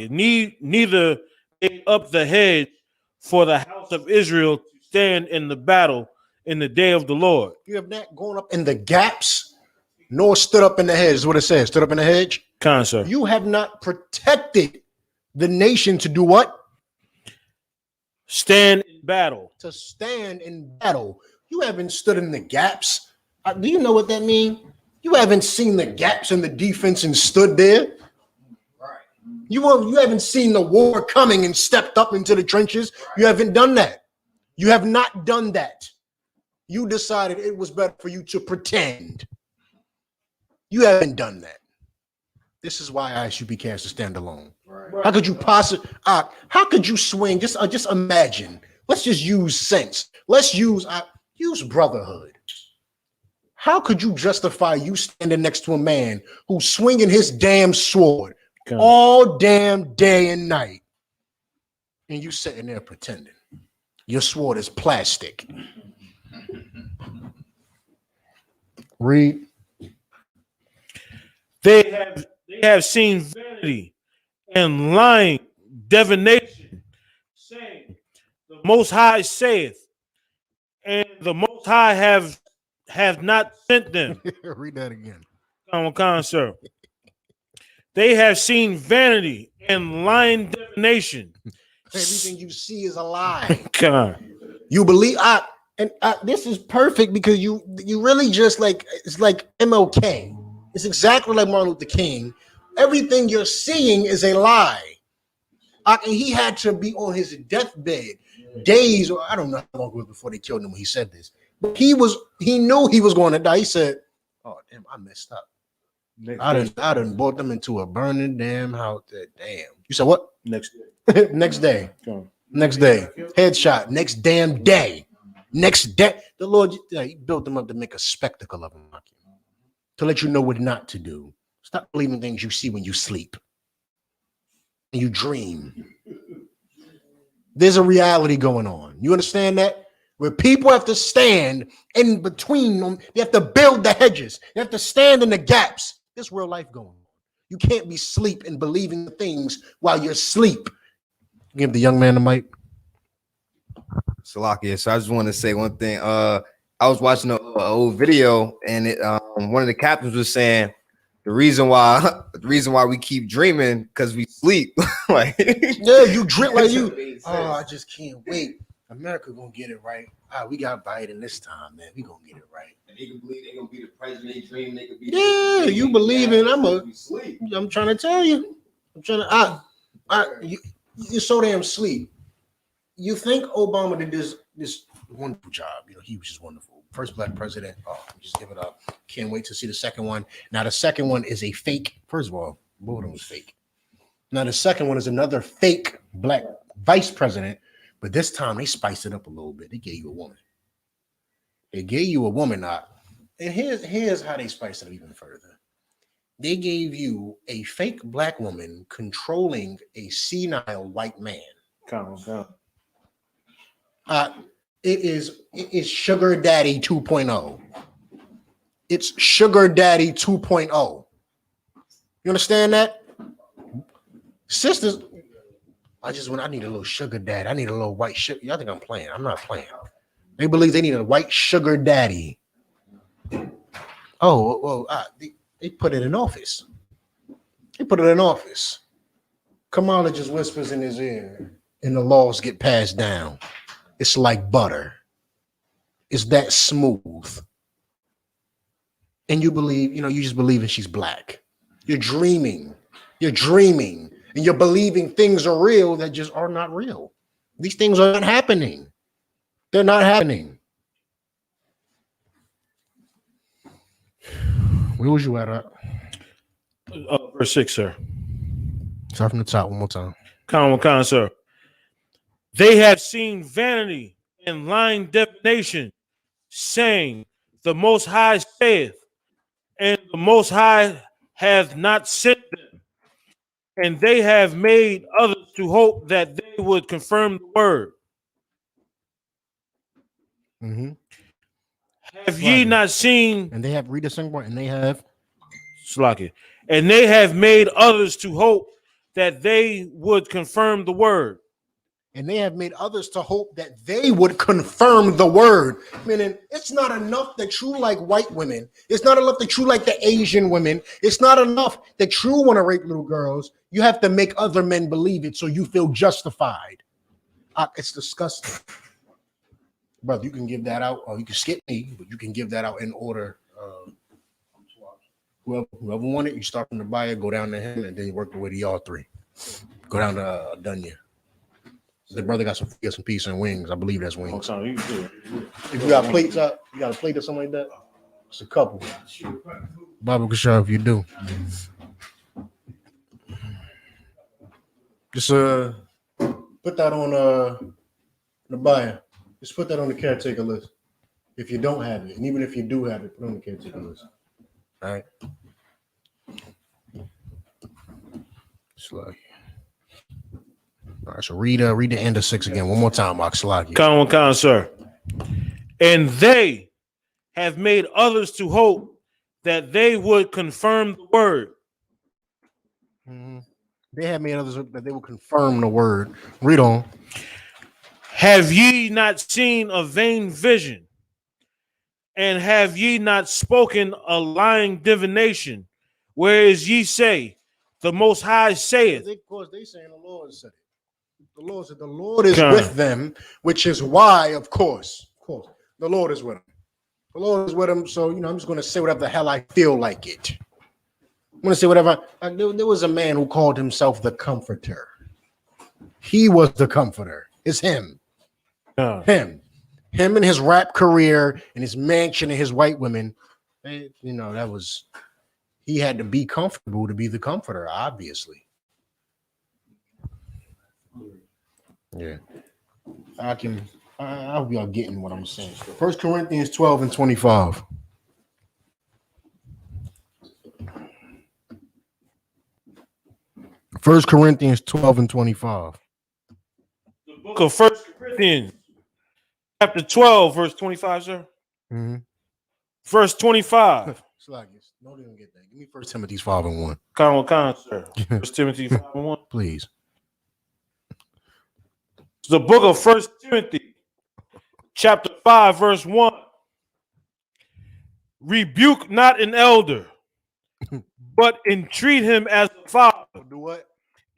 neither made up the hedge for the house of Israel to stand in the battle in the day of the Lord. You have not gone up in the gaps, nor stood up in the hedge, is what it says. Stood up in the hedge. Sir. You have not protected the nation to do what? Stand in battle. To stand in battle. You haven't stood in the gaps. Do you know what that means? You haven't seen the gaps in the defense and stood there. Right. You haven't seen the war coming and stepped up into the trenches. You haven't done that. You have not done that. You decided it was better for you to pretend. You haven't done that. This is why I.S.U.P.K has to stand alone. Right. How could you possibly? How could you swing? Just imagine. Let's just use sense. Let's use brotherhood. How could you justify you standing next to a man who's swinging his damn sword all damn day and night. And you sitting there pretending. Your sword is plastic. Read. They have seen vanity and lying, divination, saying, the Most High saith, and the Most High have not sent them. Read that again. Sir. They have seen vanity and lying divination. Everything you see is a lie. God. You believe this is perfect because you really just like it's like MLK. It's exactly like Martin Luther King. Everything you're seeing is a lie. And he had to be on his deathbed days, or I don't know how long it was before they killed him when he said this. But he knew he was going to die. He said, "Oh damn, I messed up. I done brought them into a burning damn house. Damn." You said what? Next day. Next day. Next day. Headshot. Next damn day. Next day. The Lord, he built them up to make a spectacle of them, to let you know what not to do. Stop believing things you see when you sleep and you dream. There's a reality going on. You understand that? Where people have to stand in between them. They have to build the hedges. They have to stand in the gaps. There's real life going on. You can't be asleep and believing the things while you're asleep. Give the young man the mic. Salakia. So I just want to say one thing. I was watching an old video, and one of the captains was saying the reason why we keep dreaming because we sleep. Like, yeah, you dream like you. Oh, I just can't wait. America gonna get it right. We got Biden this time, man. We gonna get it right. And they can believe they gonna be the president. They dream they could be. Yeah, you believe in. I'm trying to tell you. I'm trying to. You're so damn sleep. You think Obama did this wonderful job? You know, he was just wonderful. First black president. Oh, just give it up. Can't wait to see the second one. Now the second one is a fake. First of all, both of them was fake. Now the second one is another fake black vice president, but this time they spiced it up a little bit. They gave you a woman. They gave you a woman, and here's how they spiced it up even further. They gave you a fake black woman controlling a senile white man. It is Sugar Daddy 2.0. It's Sugar Daddy 2.0. You understand that? Sisters, I need a little sugar daddy. I need a little white sugar. Y'all think I'm playing? I'm not playing. They believe they need a white sugar daddy. Oh, well, they put it in office. They put it in office. Kamala just whispers in his ear, and the laws get passed down. It's like butter. It's that smooth. And you believe, you just believe she's black. You're dreaming. You're dreaming. And you're believing things are real that just are not real. These things are not happening. They're not happening. Where was you at? Verse 6, sir. Start from the top one more time. Con, sir. They have seen vanity and lying divination, saying, the Most High saith, and the Most High hath not sent them. And they have made others to hope that they would confirm the word. Mm-hmm. Have ye not seen? And they have, read the second part, and they have. Slaki. And they have made others to hope that they would confirm the word. And they have made others to hope that they would confirm the word. Meaning, it's not enough that you like white women. It's not enough that you like the Asian women. It's not enough that you want to rape little girls. You have to make other men believe it so you feel justified. It's disgusting. Brother, you can give that out, or you can skip me, but you can give that out in order. Whoever want it, you start from the buyer, go down to him, and then you work the way to y'all three. Go down to Dunya. The brother got some pizza and wings. I believe that's wings. If you got plates up, you got a plate or something like that. It's a couple. Bible can show if you do. Just put that on the buyer. Just put that on the caretaker list. If you don't have it, and even if you do have it, put it on the caretaker list. All right. Slug. All right, so read the end of 6 again. One more time, Mark Slagi. Con, sir. And they have made others to hope that they would confirm the word. They had made others that they will confirm the word. Read on. Have ye not seen a vain vision? And have ye not spoken a lying divination? Whereas ye say, the Most High saith. Of course, they saying the Lord said it. The Lord said the Lord is with them, which is why, of course, the Lord is with them. The Lord is with them. So, I'm just going to say whatever the hell I feel like it. I'm going to say whatever. There was a man who called himself the Comforter. He was the Comforter. It's him. Him and his rap career and his mansion and his white women. That was, he had to be comfortable to be the Comforter, obviously. Yeah. I hope y'all getting what I'm saying. 1 Corinthians 12 and 25. First Corinthians 12 and 25. The book of 1 Corinthians, chapter 12, verse 25, sir. Mm-hmm. Verse 25. Don't even get that. Give me 1 Timothy 5 and 1. Con, sir. 1 Timothy 5 and 1. Please. The book of 1 Timothy, chapter 5, verse 1. Rebuke not an elder, but entreat him as a father. Do what?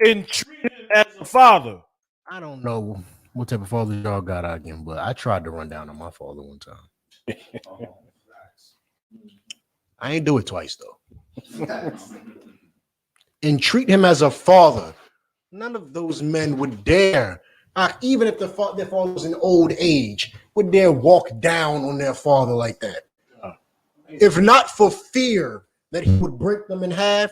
Entreat him as a father. I don't know what type of father y'all got out again, but I tried to run down on my father one time. I ain't do it twice though. Entreat him as a father. None of those men would dare, even if their father was in old age, would dare walk down on their father like that. If not for fear that he would break them in half,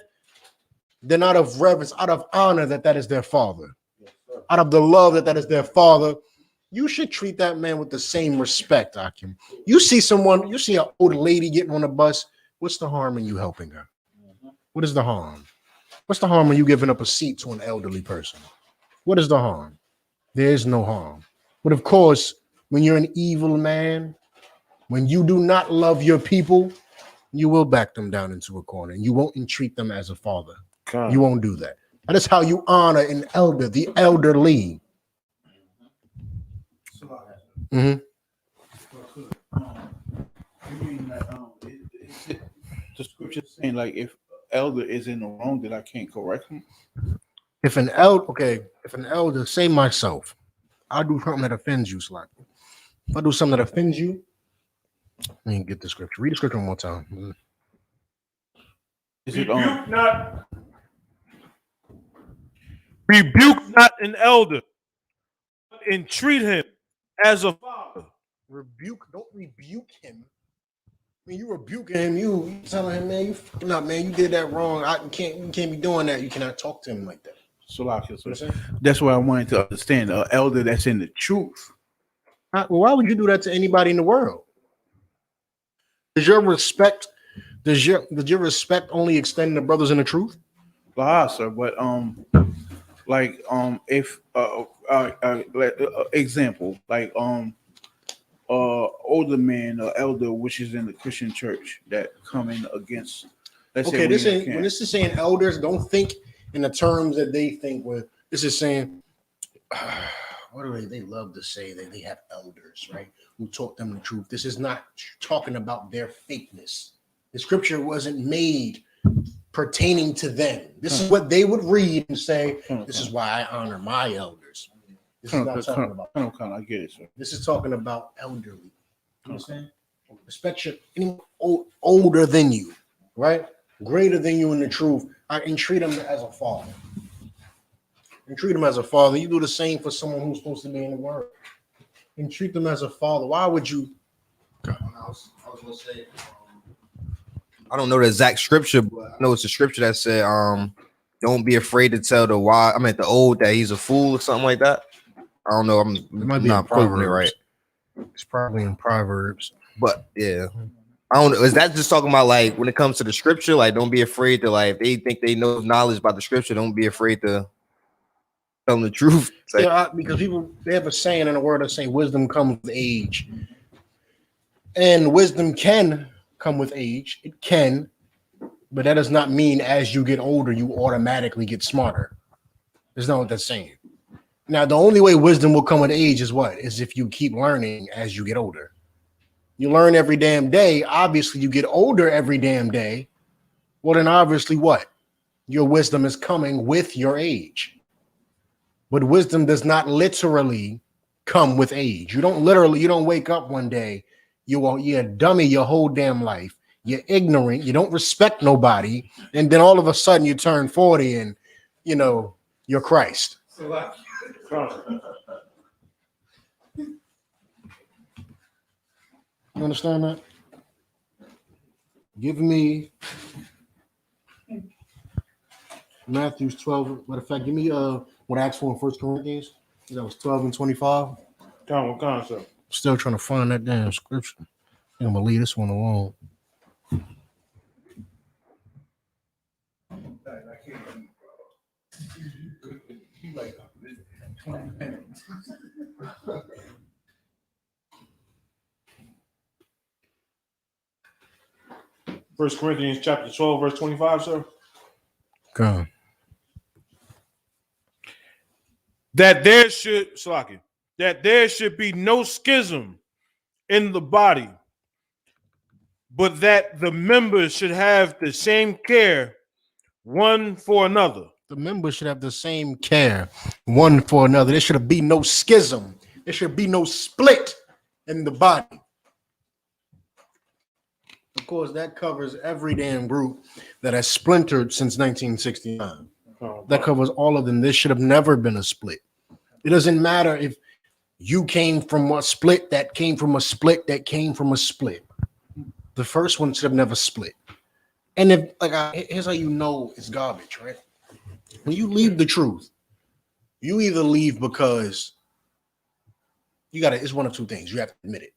then out of reverence, out of honor that is their father, out of the love that is their father, you should treat that man with the same respect, Akim. You see an old lady getting on a bus, what's the harm in you helping her? What is the harm? What's the harm in you giving up a seat to an elderly person? What is the harm? There is no harm. But of course, when you're an evil man, when you do not love your people, you will back them down into a corner and you won't entreat them as a father. God. You won't do that. That is how you honor an elder, the elderly. Mm-hmm. The scripture saying like if elder is in the wrong, that I can't correct him. If an elder, say myself, I'll do something that offends you, Slack. If I do something that offends you, let me get the scripture. Read the scripture one more time. Mm-hmm. Rebuke not an elder, but entreat him as a father. Don't rebuke him. I mean, you rebuking him, you telling him, man, you did that wrong. You can't be doing that. You cannot talk to him like that. So that's what I wanted to understand. An elder that's in the truth. Well, why would you do that to anybody in the world? Does your respect only extend to brothers in the truth? Sir, but if example, like older man or elder which is in the Christian church that coming against, let's say when this is saying elders, don't think in the terms that they think with. This is saying what do they love to say that they have elders, right? Who taught them the truth. This is not talking about their fakeness. The scripture wasn't made pertaining to them. This is what they would read and say, this is why I honor my elders. This is not talking about. I get it, sir. This is talking about elderly. You understand? Respect anyone older than you, right? Greater than you in the truth. And treat them as a father. And treat them as a father. You do the same for someone who's supposed to be in the world. And treat them as a father. Why would you? I was gonna say, I don't know the exact scripture, but I know it's a scripture that said, don't be afraid to tell the old that he's a fool or something like that. I don't know. It might be not quoting it right. It's probably in Proverbs. But yeah. I don't know. Is that just talking about like when it comes to the scripture? Like, don't be afraid to like if they think they know knowledge about the scripture. Don't be afraid to tell them the truth. It's like, Yeah, because people they have a saying in the word that say wisdom comes with age, and wisdom can come with age. It can, but that does not mean as you get older you automatically get smarter. That's not what that's saying. Now, the only way wisdom will come with age is what? Is if you keep learning as you get older. You learn every damn day. Obviously, you get older every damn day. Well, then obviously what? Your wisdom is coming with your age. But wisdom does not literally come with age. You don't wake up one day, you're a dummy your whole damn life. You're ignorant, you don't respect nobody, and then all of a sudden you turn 40 and you're Christ. You understand that? Give me Matthew's 12. Matter of fact, give me what Acts 4 and 1 Corinthians. That was 12 and 25. What concept? Still trying to find that damn scripture. I'm gonna leave this one alone. First Corinthians chapter 12, verse 25, sir. Come. That there should be no schism in the body, but that the members should have the same care one for another. The members should have the same care one for another. There should be no schism. There should be no split in the body. Of course, that covers every damn group that has splintered since 1969. That covers all of them. There should have never been a split. It doesn't matter if you came from a split that came from a split that came from a split. The first one should have never split. And if here's how you know it's garbage, right? When you leave the truth, you either leave because it's one of two things. You have to admit it.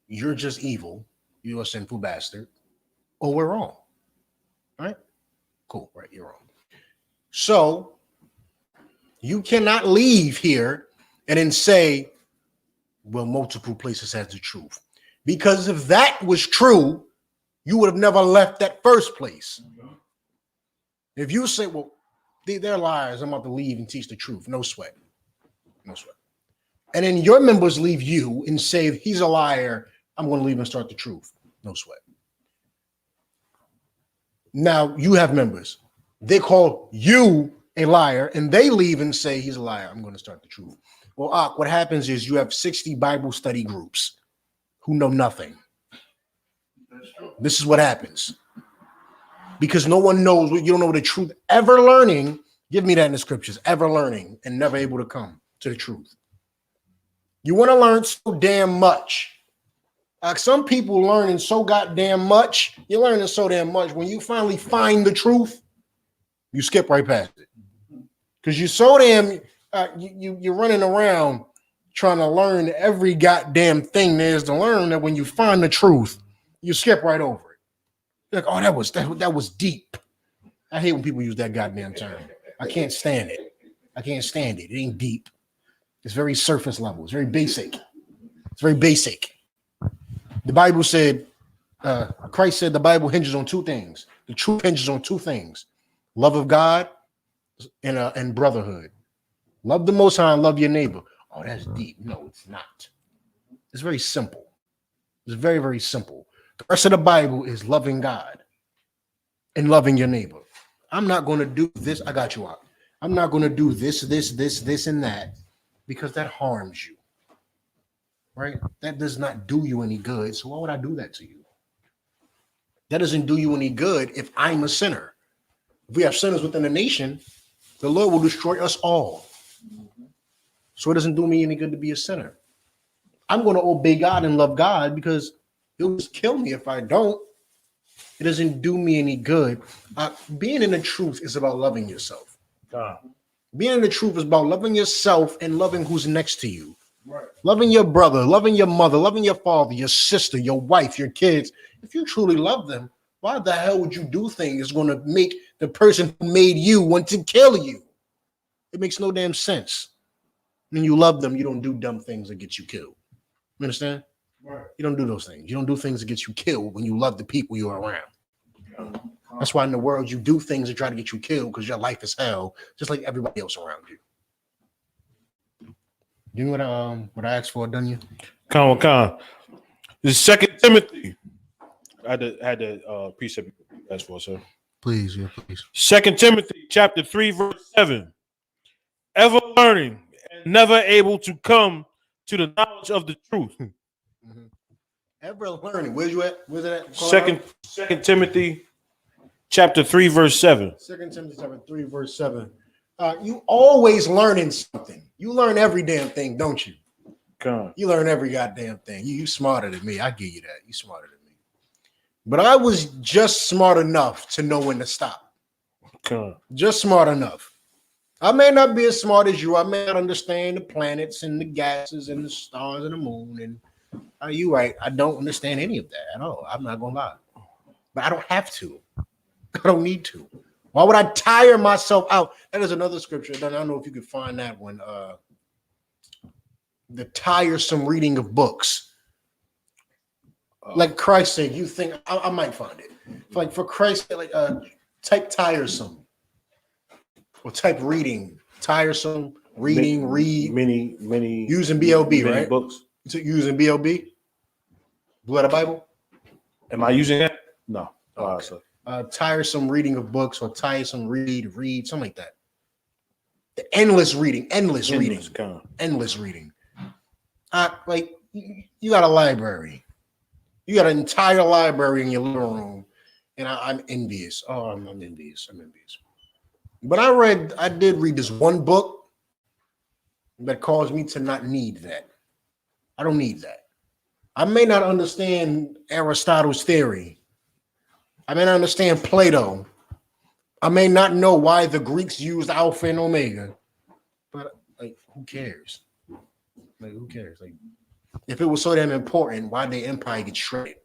You're just evil. You're a sinful bastard. Or we're wrong. Right? Cool. Right. You're wrong. So you cannot leave here and then say, well, multiple places has the truth. Because if that was true, you would have never left that first place. If you say, well, they're liars, I'm about to leave and teach the truth. No sweat. No sweat. And then your members leave you and say, if he's a liar, I'm going to leave and start the truth. No sweat. Now you have members. They call you a liar and they leave and say he's a liar. I'm going to start the truth. Well, what happens is you have 60 Bible study groups who know nothing. This is what happens. Because no one knows, you don't know the truth. Ever learning, give me that in the scriptures, ever learning and never able to come to the truth. You want to learn so damn much. Some people learning so goddamn much. You're learning so damn much. When you finally find the truth, you skip right past it. Because you're so damn, you're running around trying to learn every goddamn thing there is to learn that when you find the truth, you skip right over it. You're like, oh, that was deep. I hate when people use that goddamn term. I can't stand it. I can't stand it. It ain't deep. It's very surface level. It's very basic. It's very basic. The Bible said, Christ said the Bible hinges on two things. The truth hinges on two things: love of God and brotherhood. Love the Most High and love your neighbor. Oh, that's deep. No, it's not. It's very simple. It's very, very simple. The rest of the Bible is loving God and loving your neighbor. I'm not going to do this. I got you out. I'm not going to do this, and that because that harms you. Right? That does not do you any good. So why would I do that to you? That doesn't do you any good if I'm a sinner. If we have sinners within the nation, the Lord will destroy us all. So it doesn't do me any good to be a sinner. I'm going to obey God and love God because he'll just kill me if I don't. It doesn't do me any good. Being in the truth is about loving yourself. Being in the truth is about loving yourself and loving who's next to you. Right. Loving your brother, loving your mother, loving your father, your sister, your wife, your kids. If you truly love them, why the hell would you do things that's going to make the person who made you want to kill you? It makes no damn sense. When you love them, you don't do dumb things that get you killed. You understand? Right. You don't do those things. You don't do things that get you killed when you love the people you're around. That's why in the world you do things that try to get you killed because your life is hell, just like everybody else around you. You know what I asked for, done you? Con. This is 2 Timothy. I had the precept you asked for, sir. Please, yeah, please. 2 Timothy chapter 3, verse 7. Ever learning and never able to come to the knowledge of the truth. Mm-hmm. Ever learning. Where's you at? Where's it at? Second Timothy chapter 3, verse 7. 2 Timothy chapter 3, verse 7. You always learning something. You learn every damn thing, don't you? Con. You learn every goddamn thing. You smarter than me. I give you that. You smarter than me. But I was just smart enough to know when to stop. Con. Just smart enough. I may not be as smart as you. I may not understand the planets and the gases and the stars and the moon. And are you right? I don't understand any of that at all. I'm not gonna lie. But I don't have to. I don't need to. Why would I tire myself out? That is another scripture. I don't know if you could find that one. The tiresome reading of books. Like Christ said, you think I might find it. Like for Christ, like type tiresome. Or type reading, tiresome, reading, read. Many. Using BLB, many right? Books. Using BLB? Blood of Bible? Am I using that? No. Okay. Tiresome reading of books or tiresome read, something like that. The endless reading. Like you got a library. You got an entire library in your living room. And I'm envious. Oh, I'm envious. But I did read this one book that caused me to not need that. I don't need that. I may not understand Aristotle's theory. I may not understand Plato. I may not know why the Greeks used Alpha and Omega. But like, who cares? Like, who cares? Like, if it was so damn important, why did the empire get shredded?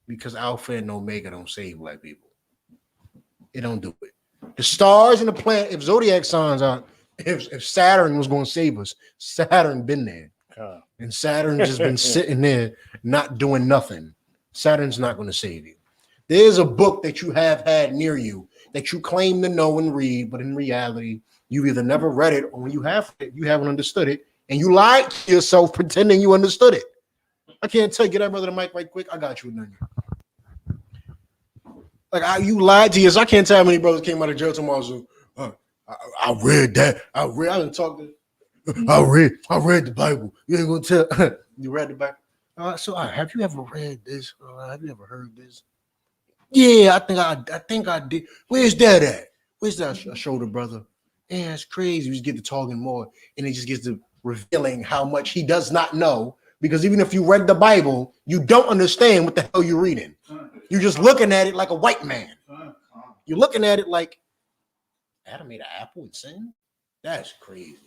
Because Alpha and Omega don't save black people. It don't do it. The stars and the planet, if zodiac signs are, if Saturn was going to save us, Saturn been there. And Saturn just been sitting there not doing nothing. Saturn's not going to save you. There's a book that you have had near you that you claim to know and read, but in reality, you've either never read it or when you have it, you haven't understood it, and you lied to yourself pretending you understood it. I can't tell you, get that brother the mic right quick. I got you, Nanya. Like you lied to yourself. I can't tell how many brothers came out of jail tomorrow. So, I read that. I didn't talk to. I read the Bible. You ain't gonna tell. You read the Bible. So have you ever read this? Have you ever heard this? Yeah, I think I did. Where's that at? Where's that? I showed the brother. Yeah, it's crazy. We just get to talking more, and it just gets to revealing how much he does not know. Because even if you read the Bible, you don't understand what the hell you're reading. You're just looking at it like a white man. You're looking at it like Adam made an apple and sin. That's crazy.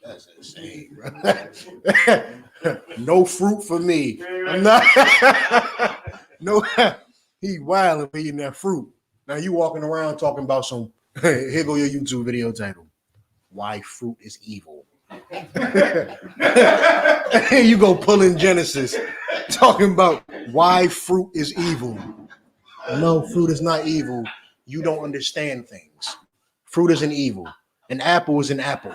That's insane, bro. No fruit for me. I'm not. No, he wilding eating that fruit. Now you walking around talking about some. Here go your YouTube video title. Why fruit is evil. You go pulling Genesis, talking about why fruit is evil. No, fruit is not evil. You don't understand things. Fruit isn't evil. An apple is an apple.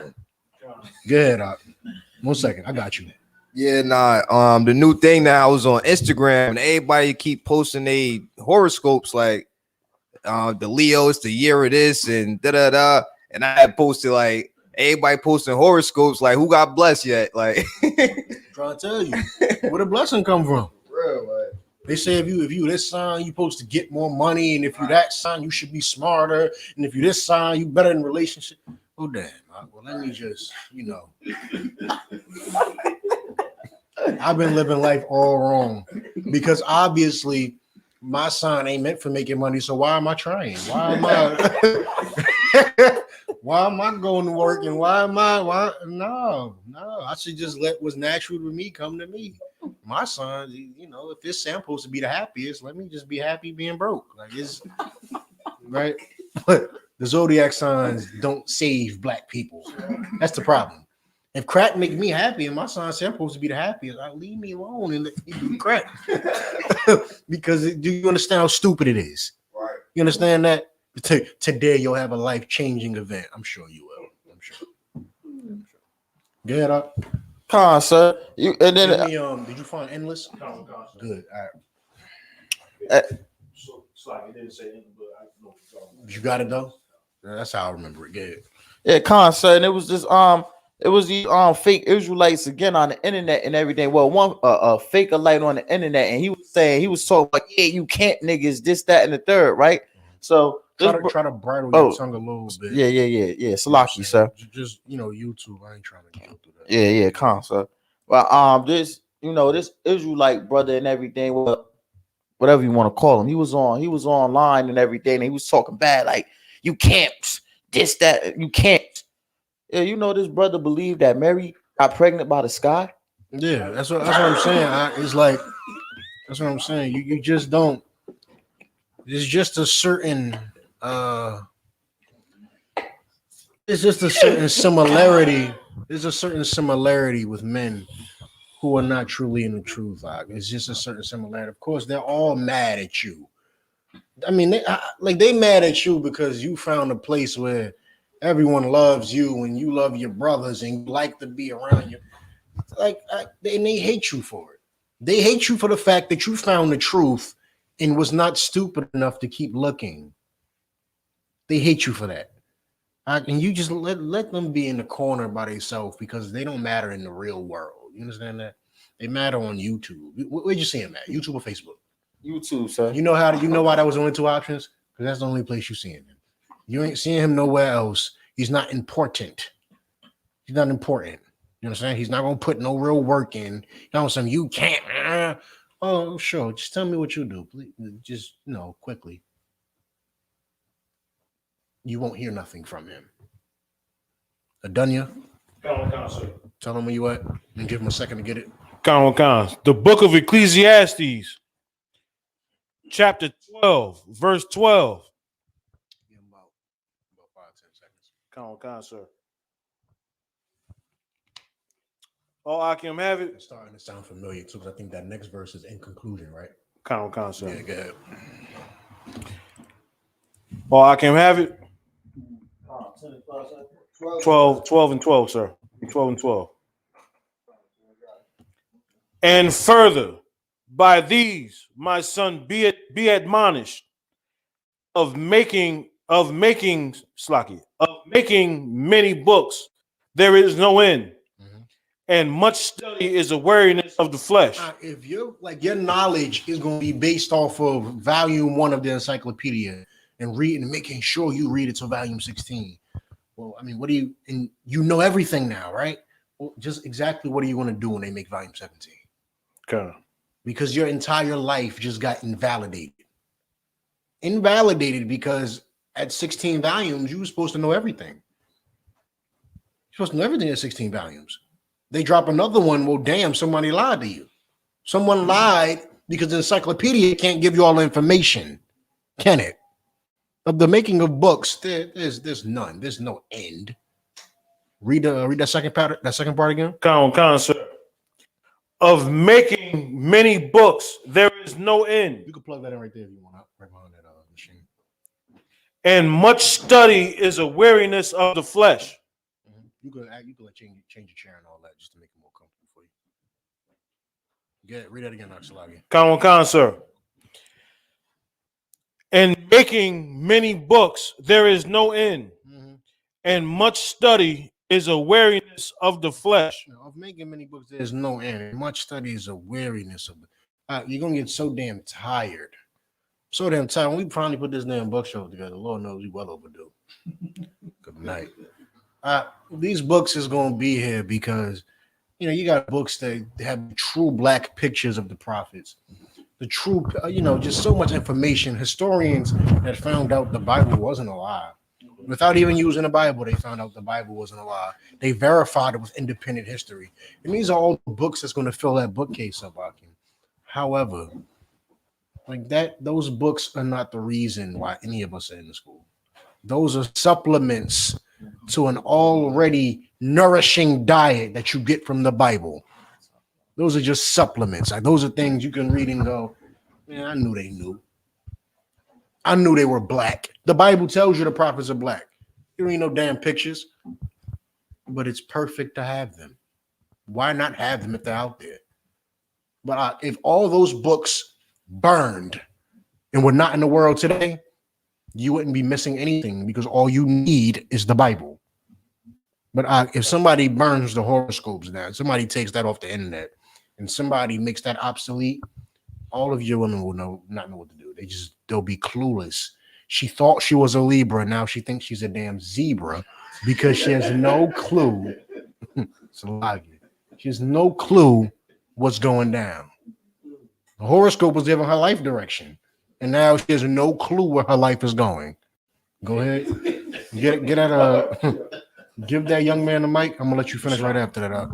Good. 1 second. I got you. Yeah, the new thing that I was on Instagram and everybody keep posting their horoscopes like the Leo, it's the year of this and da. And I had posted like everybody posting horoscopes like who got blessed yet? Like trying to tell you where the blessing come from. Real, like. They say if you this sign, you're supposed to get more money, and if you that sign, you should be smarter, and if you this sign, you better in relationship. Oh damn! Well, let me just, I've been living life all wrong because obviously my sign ain't meant for making money. So why am I trying? Why am I? Why am I going to work and why? No. I should just let what's natural to me come to me. My son, you know, if this supposed to be the happiest, let me just be happy being broke. Like it's right. But the zodiac signs don't save black people. That's the problem. If crack make me happy and my son supposed to be the happiest, leave me alone and let me do crack. Because do you understand how stupid it is? Right. You understand that? Today you'll have a life-changing event. I'm sure you will. I'm sure. Get up. Con, sir. You and then Give me, did you find endless? Good. All right. So it's like it didn't say anything, but I know what you're talking about. You got it though. Yeah, that's how I remember it. Good. yeah, con, sir. And it was this it was these fake Israelites again on the internet and everything. Well, one fake light on the internet, and he was talking like, yeah, you can't niggas, this, that, and the third, right? So Try to bridle your tongue a little bit. Yeah. Salaki, sir. Just YouTube. I ain't trying to go through that. Yeah, con, sir. Well, this this Israelite brother and everything, well, whatever you want to call him, he was online and everything, and he was talking bad, like you can't this, that, you can't. Yeah, this brother believed that Mary got pregnant by the sky. Yeah, that's what I'm saying. It's like that's what I'm saying. You just don't. There's just a certain it's just a certain similarity. There's a certain similarity with men who are not truly in the truth. It's just a certain similarity. Of course, they're all mad at you. I mean, they mad at you because you found a place where everyone loves you and you love your brothers and you like to be around you. And they hate you for it. They hate you for the fact that you found the truth and was not stupid enough to keep looking. They hate you for that. And you just let them be in the corner by themselves because they don't matter in the real world. You understand that? They matter on YouTube. Where'd you see him at? YouTube or Facebook? YouTube, sir. You know why that was only two options? Because that's the only place you're seeing him. You ain't seeing him nowhere else. He's not important. He's not important. You understand? He's not gonna put no real work in. You can't. Oh, sure. Just tell me what you do, please. Just quickly. You won't hear nothing from him. Adunya, tell him where you at and give him a second to get it. The book of Ecclesiastes, chapter 12, verse 12. Give him about 5-10 seconds. Sir. Oh, I can have it. It's starting to sound familiar too, because I think that next verse is in conclusion, right? Sir. Yeah, go ahead. Oh, I can have it. 12 and 12, sir. 12 and 12. And further, by these, my son, be admonished of making many books. There is no end. And much study is a weariness of the flesh. If your knowledge is going to be based off of volume 1 of the encyclopedia and reading and making sure you read it to volume 16. Well, I mean, and you know everything now, right? Well, just exactly what are you going to do when they make volume 17? Okay. Because your entire life just got invalidated. Invalidated because at 16 volumes, you were supposed to know everything. You're supposed to know everything at 16 volumes. They drop another one. Well, damn, somebody lied to you. Someone lied because the encyclopedia can't give you all the information, can it? Of the making of books, there's none. There's no end. Read that second part. That second part again. Sir. Of making many books, there is no end. You can plug that in right there if you want. Right behind that machine. And much study is a weariness of the flesh. You can change your chair and all that just to make it more comfortable for you. Read that again, Axelagi. Sir. And making many books, there is no end. And much study is a weariness of the flesh. Of making many books, there's no end. Much study is a weariness of you're gonna get so damn tired. So damn tired. When we finally put this damn book show together, Lord knows we well overdue. Good night. These books is gonna be here because you got books that have true black pictures of the prophets, the true just so much information. Historians that found out the Bible wasn't a lie. Without even using the Bible, they found out the Bible wasn't a lie. They verified it was independent history. And these are all the books that's going to fill that bookcase up, Akim. However, like that, those books are not the reason why any of us are in the school. Those are supplements to an already nourishing diet that you get from the Bible. Those are just supplements. Like those are things you can read and go, man, I knew they knew. I knew they were black. The Bible tells you the prophets are black. You don't need no damn pictures, but it's perfect to have them. Why not have them if they're out there? But if all those books burned and were not in the world today, you wouldn't be missing anything because all you need is the Bible. But if somebody burns the horoscopes down, somebody takes that off the internet, and somebody makes that obsolete, all of your women will not know what to do. They'll be clueless. She thought she was a Libra, now she thinks she's a damn zebra because she has no clue. It's a lie. She has no clue what's going down. The horoscope was giving her life direction, and now she has no clue where her life is going. Go ahead, get at give that young man the mic. I'm gonna let you finish right after that.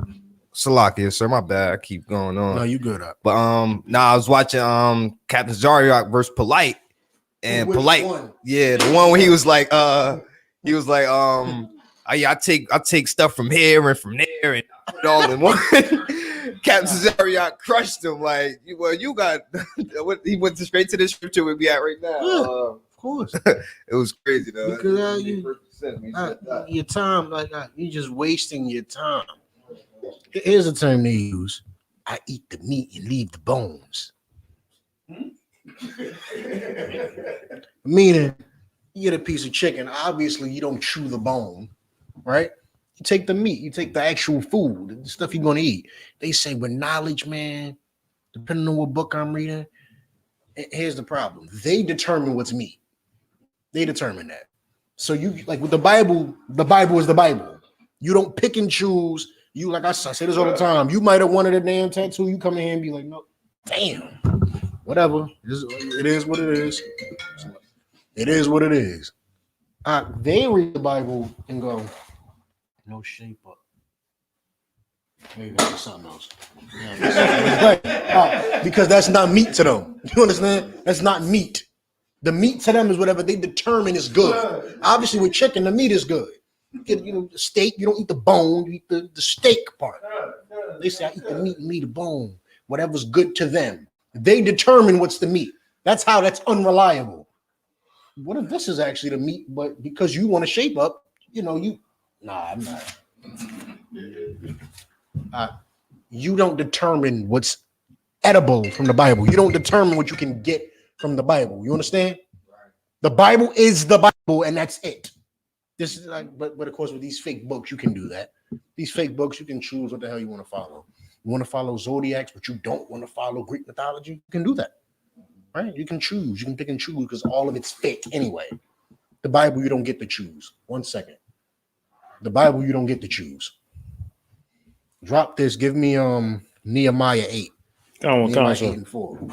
Salakia, sir. My bad. I keep going on. No, you good up. But I was watching Captain Zaryak versus Polite, and Polite, yeah, the one where he was like, I take stuff from here and from there and put it all in one. Captain Zaryak crushed him like, well, you got. He went straight to the scripture where we at right now. Of course, it was crazy though. Because your time, you're just wasting your time. Here's a term they use: I eat the meat and leave the bones. Meaning, you get a piece of chicken. Obviously, you don't chew the bone, right? You take the meat, you take the actual food, the stuff you're going to eat. They say with knowledge, man, depending on what book I'm reading, here's the problem. They determine what's meat. They determine that. So you, like with the Bible is the Bible. You don't pick and choose. You, like I say this all the time. You might have wanted a damn tattoo. You come in here and be like, no, damn, whatever. It is what it is. It is what it is. They read the Bible and go, no shape up. Maybe that's something else. Because that's not meat to them. You understand? That's not meat. The meat to them is whatever they determine is good. Obviously, with chicken, the meat is good. You get, the steak, you don't eat the bone, you eat the steak part. They say, I eat the meat and leave the bone. Whatever's good to them. They determine what's the meat. That's how that's unreliable. What if this is actually the meat, but because you want to shape up, I'm not. You don't determine what's edible from the Bible. You don't determine what you can get from the Bible. You understand? The Bible is the Bible, and that's it. This is but of course, with these fake books, you can do that. These fake books, you can choose what the hell you want to follow. You want to follow zodiacs, but you don't want to follow Greek mythology. You can do that, right? You can choose. You can pick and choose because all of it's fake anyway. The Bible, you don't get to choose. 1 second. The Bible, you don't get to choose. Drop this. Give me Nehemiah 8. Nehemiah 8 and 4.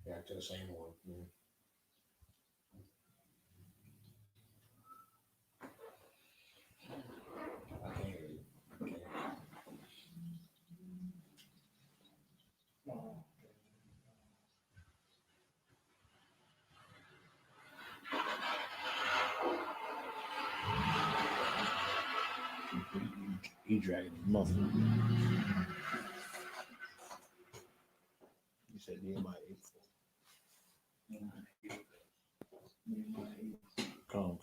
Back to the same one. I can't hear you. He dragging his mother. You said Nehemiah 8. Calm.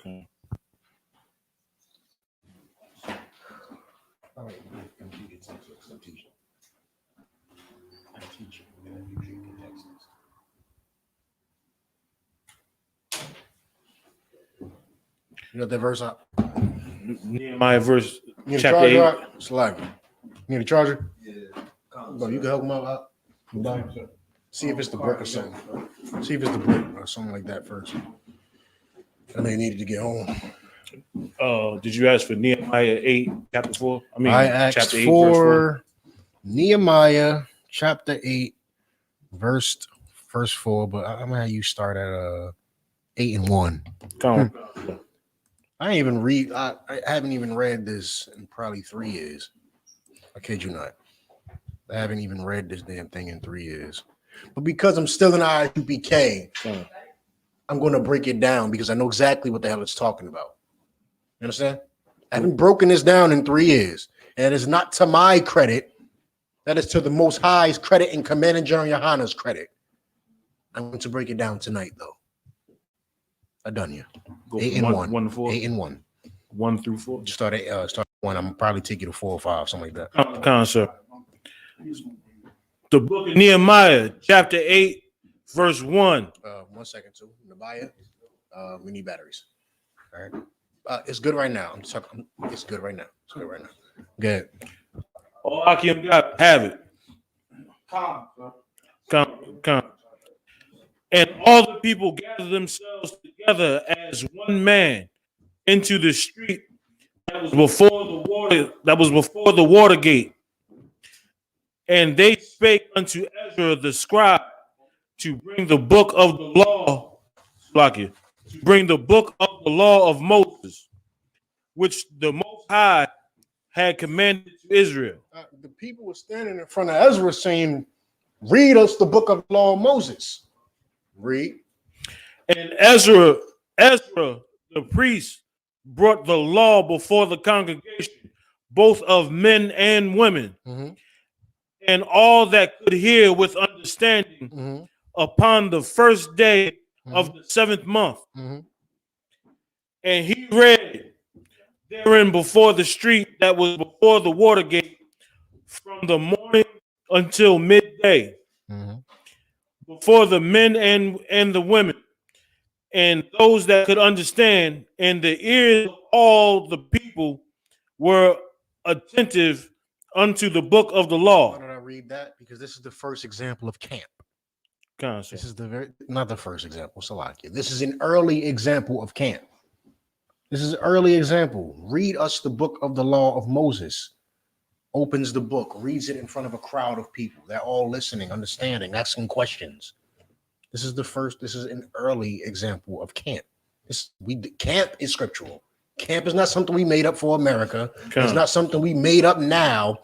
All right, I'm teaching. I teach you. You treat the texts. You know that verse up? Nehemiah verse chapter 8. Slide. You need a charger? Yeah. Bro, you can help him out. See if it's the brick or something. See if it's the brick or something like that first. I know you needed to get home. Did you ask for Nehemiah Nehemiah 8, chapter 4. I mean, I asked chapter 8, verse 4. for Nehemiah chapter 8, verse 4, but I'm gonna have you start at 8 and 1. Come on. I haven't even read this in probably 3 years. I kid you not. I haven't even read this damn thing in 3 years. But because I'm still in I.S.U.P.K, I'm going to break it down because I know exactly what the hell it's talking about. You understand? I haven't broken this down in 3 years. And it is not to my credit. That is to the Most High's credit and Commander General YAHANNA's credit. I'm going to break it down tonight, though. I done you. Go 8 from and 1. 1 to 4. 8 and 1. 1 through 4. Start at 1. I'm probably take you to 4 or 5, something like that. Come on, sir. The book of Nehemiah, chapter 8, verse 1. 1 second, too. Nehemiah, we need batteries. All right. It's good right now. It's good right now. It's good right now. Good. All Akim got, have it. Come. And all the people gathered themselves together as one man into the street that was before the water gate. And they spake unto Ezra the scribe to bring the book of the law, to bring the book of the law of Moses, which the Most High had commanded to Israel. The people were standing in front of Ezra saying, read us the book of the law of Moses. Read. And Ezra the priest brought the law before the congregation, both of men and women, and all that could hear with understanding upon the first day of the 7th month. And he read therein before the street that was before the water gate from the morning until midday, before the men and the women, and those that could understand, and the ears of all the people were attentive unto the book of the law. Why did I read that? Because this is the first example of camp. Concept. This is not the first example, Salakia. This is an early example of camp. This is an early example. Read us the book of the law of Moses. Opens the book, reads it in front of a crowd of people. They're all listening, understanding, asking questions. This is an early example of camp. Camp is scriptural. Camp is not something we made up for America. It's not something we made up now.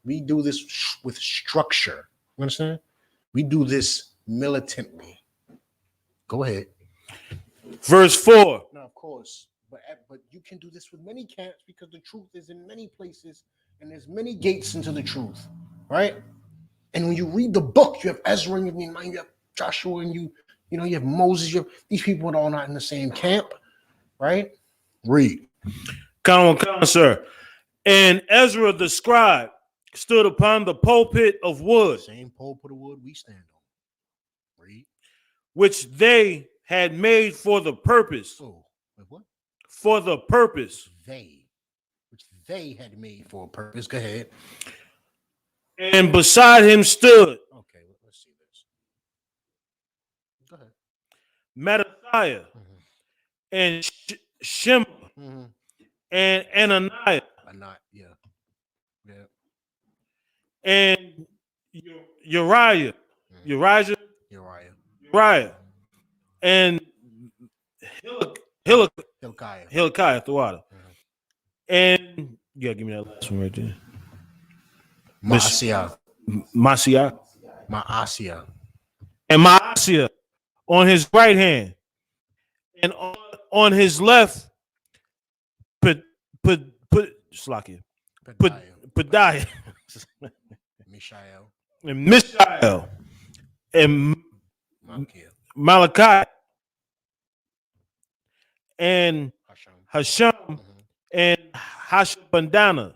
We do this with structure. You understand? We do this militantly. Go ahead. Verse 4. Now, of course, but you can do this with many camps because the truth is in many places and there's many gates into the truth, right? And when you read the book, you have Ezra and you have Joshua and you have Moses. These people are all not in the same camp, right? Read. Come on, sir. And Ezra the scribe stood upon the pulpit of wood, Same pulpit of wood we stand on. Read. which they had made for the purpose. Oh, wait, what? For the purpose. Which they had made for a purpose. Go ahead. And beside him stood Okay, let's see this. Go ahead. Mattathiah and Shema and Ananiah and Uriah and Hilkiah throughout. And you gotta give me that last one right there. Maaseiah. And Maaseiah on his right hand, and on his left, Pedaiah, Mishael. and Mishael, and Malachi, and Hasham, and Hashabandana,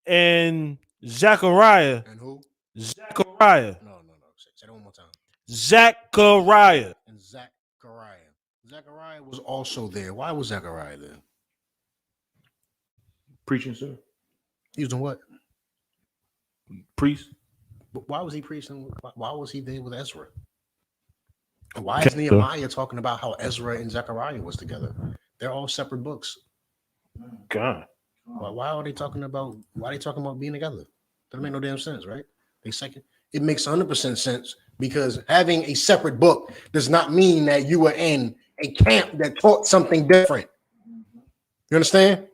and Zechariah. And who? Zechariah. No. Say that one more time. Zechariah. And Zechariah. Zechariah was also there. Why was Zechariah there? Preaching, sir. He was doing what? Priest. But why was he preaching? Why was he there with Ezra? Why is Nehemiah talking about how Ezra and Zechariah was together? They're all separate books. God. Why are they talking about? Why are they talking about being together? Doesn't make no damn sense, right? They second. It makes 100% sense because having a separate book does not mean that you were in a camp that taught something different. You understand?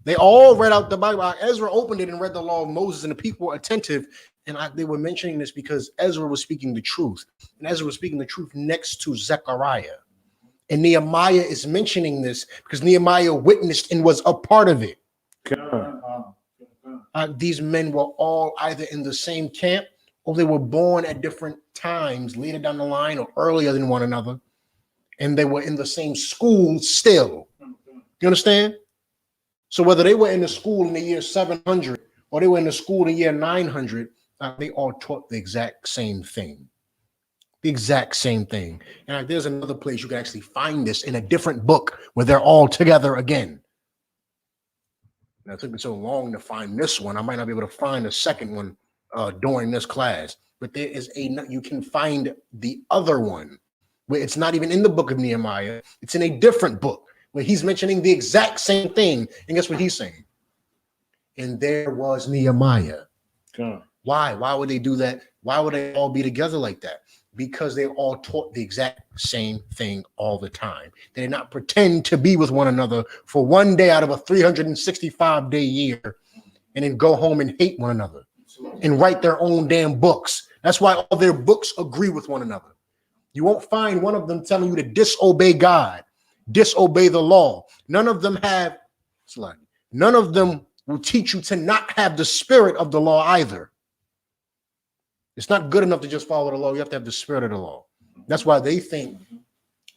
They all read out the Bible. Ezra opened it and read the law of Moses, and the people were attentive. And they were mentioning this because Ezra was speaking the truth. And Ezra was speaking the truth next to Zechariah. And Nehemiah is mentioning this because Nehemiah witnessed and was a part of it. God. These men were all either in the same camp or they were born at different times, later down the line or earlier than one another. And they were in the same school still. You understand? So whether they were in the school in the year 700 or they were in the school in the year 900, they all taught the exact same thing. The exact same thing. And there's another place you can actually find this in a different book where they're all together again. Now, it took me so long to find this one. I might not be able to find a second one during this class. But there is you can find the other one where it's not even in the book of Nehemiah. It's in a different book where he's mentioning the exact same thing. And guess what he's saying? And there was Nehemiah. God. Why? Why would they do that? Why would they all be together like that? Because they all taught the exact same thing all the time. They did not pretend to be with one another for one day out of a 365-day year and then go home and hate one another and write their own damn books. That's why all their books agree with one another. You won't find one of them telling you to disobey God, disobey the law. None of them will teach you to not have the spirit of the law either. It's not good enough to just follow the law. You have to have the spirit of the law. That's why they think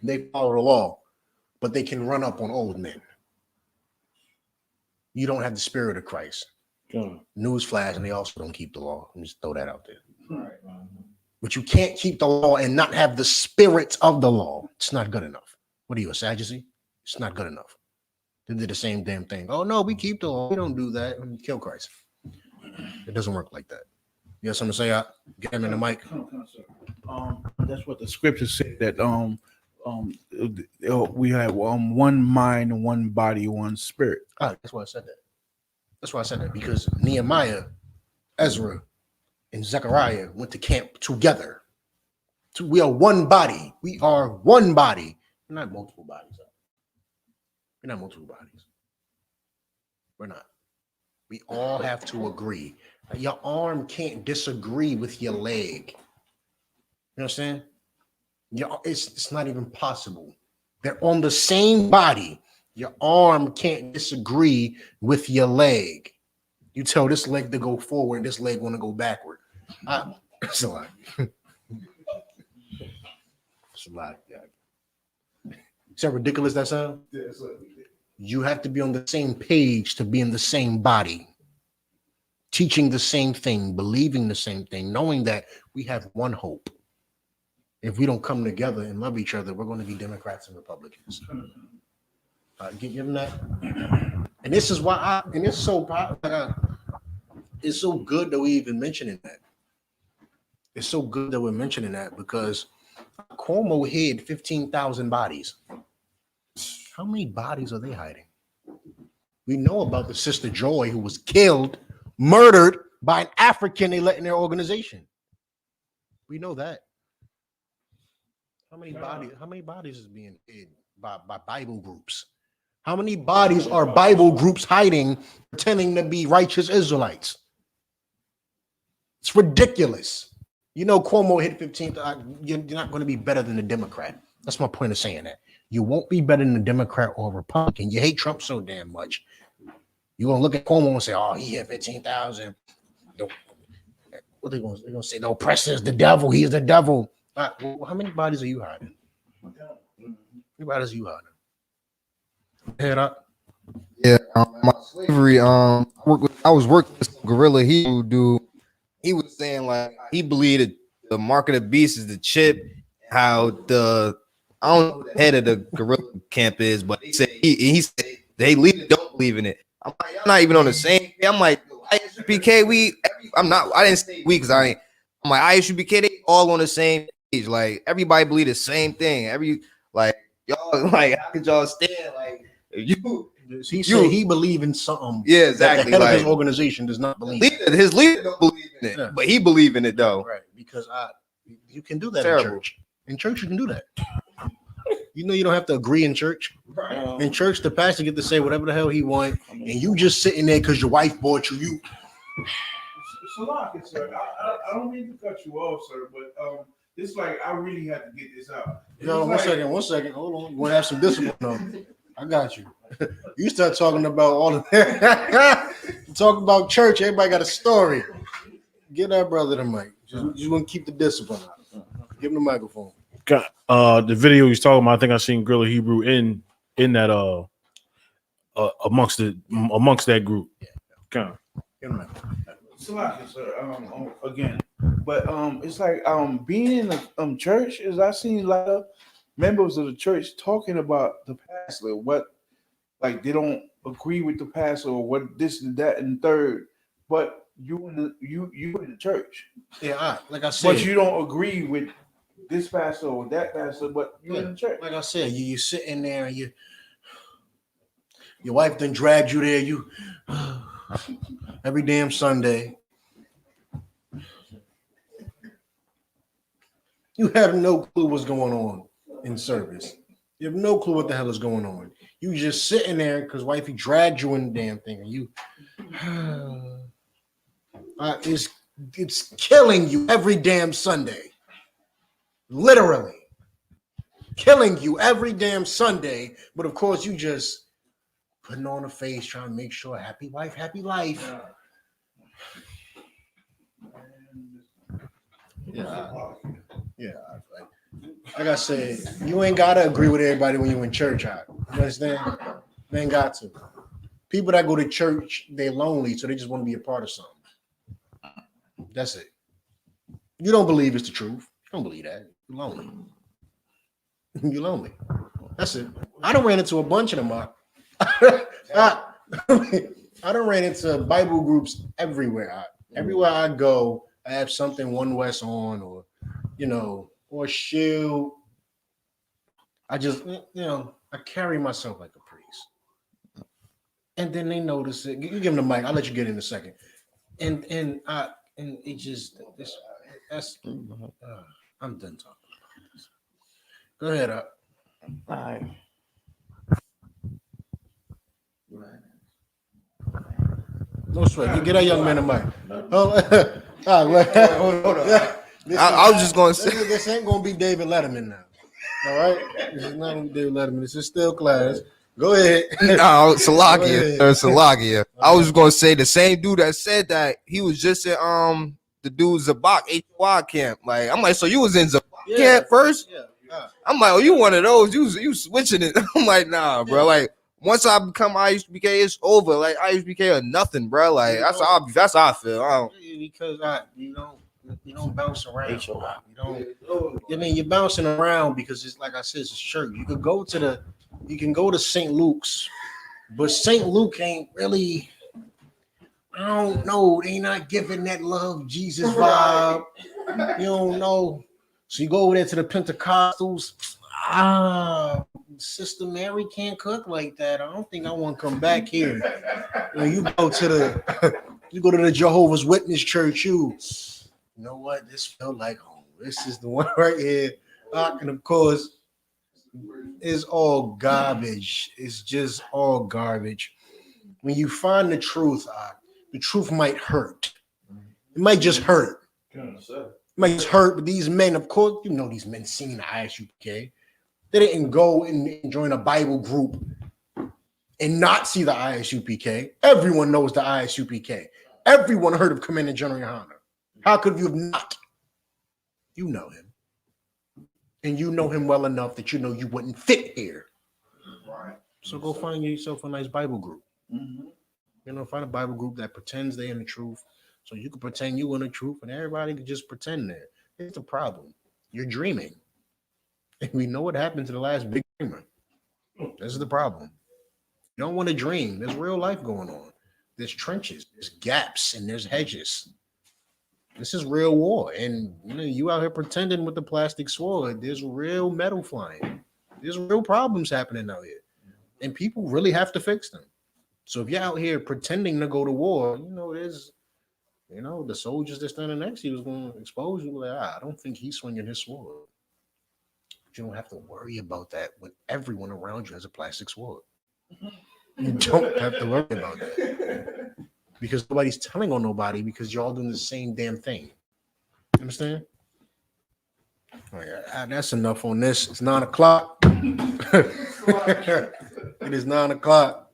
they follow the law, but they can run up on old men. You don't have the spirit of Christ. God. Newsflash, and they also don't keep the law. Let me just throw that out there. But you can't keep the law and not have the spirit of the law. It's not good enough. What are you, a Sadducee? It's not good enough. They did the same damn thing. Oh, no, we keep the law. We don't do that. Kill Christ. It doesn't work like that. You have something to say? Get him in the mic. That's what the scripture said, that we have one mind, one body, one spirit. That's why I said that. That's why I said that, because Nehemiah, Ezra, and Zechariah went to camp together. So we are one body. We are one body. We're not multiple bodies. We're not multiple bodies. We're not. We all have to agree. Your arm can't disagree with your leg. You know what I'm saying? It's not even possible. They're on the same body. Your arm can't disagree with your leg. You tell this leg to go forward, this leg want to go backward. It's a lot. It's a lot. Yeah. Is that ridiculous, that sound? You have to be on the same page to be in the same body, teaching the same thing, believing the same thing, knowing that we have one hope. If we don't come together and love each other, we're going to be Democrats and Republicans. Give them that. And this is why it's so good that we even mentioning that. It's so good that we're mentioning that because Cuomo hid 15,000 bodies. How many bodies are they hiding? We know about the Sister Joy who was killed, murdered by an African they let in their organization. We know that. How many bodies is being hid by Bible groups? How many bodies are Bible groups hiding, pretending to be righteous Israelites? It's ridiculous. You know, Cuomo hit 15th. You're not going to be better than a Democrat. That's my point of saying that. You won't be better than a Democrat or a Republican. You hate Trump so damn much. You're going to look at Cuomo and say, oh, he hit 15,000. What are they going to say? The oppressor is the devil. He's the devil. Well, how many bodies are you hiding? How many bodies are you hiding? Head up. Yeah, my slavery. I was working with some gorilla Hebrew dude. He was saying like he believed that the mark of the beast is the chip. How I don't know who the head of the gorilla camp is, but he said he said they don't believe in it. I'm like, y'all not even on the same. I'm like, I.S.U.P.K. I didn't say we because I'm like I.S.U.P.K. They all on the same page. Like everybody believe the same thing. Y'all like how could y'all stand like if He said he believe in something. Yeah, That exactly. the head of his Like, organization does not believe. his leader don't believe in it, Yeah. but he believe in it though. Right, because you can do that Terrible. in church. In church, you can do that. You know, you don't have to agree in church. In church, the pastor get to say whatever the hell he want, and you just sitting there because your wife bought you. You. Salaki, sir. I don't mean to cut you off, sir, but it's like I really had to get this out. No, one second. Hold on. You want to have some discipline? No, I got you. You start talking about all of that. Talk about church. Everybody got a story. Give that brother the mic. Just want to keep the discipline out. Give him the microphone. Got the video he's talking about. I think I seen Gorilla Hebrew in that amongst that group. Okay. Give him the microphone. Salaki, sir. Again, but it's like being in the church is I seen a lot of members of the church talking about the pastor, what like they don't agree with the pastor or what this and that and third, but you in the church. Yeah, like I said. But you don't agree with this pastor or that pastor, but you're in the church. Like I said, you sitting there and your wife then dragged you there. You every damn Sunday. You have no clue what's going on in service. You have no clue what the hell is going on. You just sitting there because wifey dragged you in the damn thing, and you it's killing you every damn Sunday. Literally killing you every damn Sunday. But of course, you just putting on a face, trying to make sure happy wife, happy life. Yeah. Like I said, you ain't gotta agree with everybody when you're in church. You understand? They ain't got to. People that go to church, they're lonely, so they just want to be a part of something. That's it. You don't believe it's the truth. You don't believe that. You're lonely. You're lonely. That's it. I done ran into a bunch of them. I done ran into Bible groups everywhere. Everywhere I go, I have something One West on, or or Shield. I just, I carry myself like a priest. And then they notice it. You give them the mic. I'll let you get in a second. And it just that's I'm done talking. Go ahead, up. All right. No sweat. Get that young man a mic. Hold on. I was just gonna say this ain't gonna be David Letterman now. All right, this is not gonna be David Letterman. This is still class. Go ahead. no, Salakia. I was gonna say the same dude that said that he was just at the dude Zabak HY camp. Like I'm like, so you was in Zabak camp first? Yeah. I'm like, oh, you one of those? You switching it? I'm like, nah, bro. Like once I become I.S.U.P.K, it's over. Like I.S.U.P.K or nothing, bro. Like that's how I feel. Because you don't bounce around. You don't. I mean, you're bouncing around because it's like I said, it's church. You can go to St. Luke's, but St. Luke ain't really. I don't know. They not giving that love Jesus vibe. You don't know. So you go over there to the Pentecostals. Sister Mary can't cook like that. I don't think I want to come back here. You go to the Jehovah's Witness church. You know what? This felt like home. This is the one right here. And of course, it's all garbage. It's just all garbage. When you find the truth might hurt. It might just hurt. It might just hurt. But these men, of course, these men singing the I.S.U.P.K. They didn't go and join a Bible group and not see the I.S.U.P.K. Everyone knows the I.S.U.P.K. Everyone heard of Commander General YAHANNA. How could you have not? You know him. And you know him well enough that you know you wouldn't fit here. Right. So go find yourself a nice Bible group. Mm-hmm. Find a Bible group that pretends they're in the truth. So you can pretend you in the truth and everybody can just pretend there. Here's the problem. You're dreaming. And we know what happened to the last big dreamer. This is the problem. You don't want to dream. There's real life going on. There's trenches, there's gaps, and there's hedges. This is real war. And you out here pretending with the plastic sword. There's real metal flying. There's real problems happening out here. and people really have to fix them. So if you're out here pretending to go to war, there's, the soldiers that standing next to you is going to expose you. Like, I don't think he's swinging his sword. But you don't have to worry about that when everyone around you has a plastic sword. You don't have to worry about that because nobody's telling on nobody because you're all doing the same damn thing. You understand? All right, that's enough on this. It's 9 o'clock. It is 9 o'clock.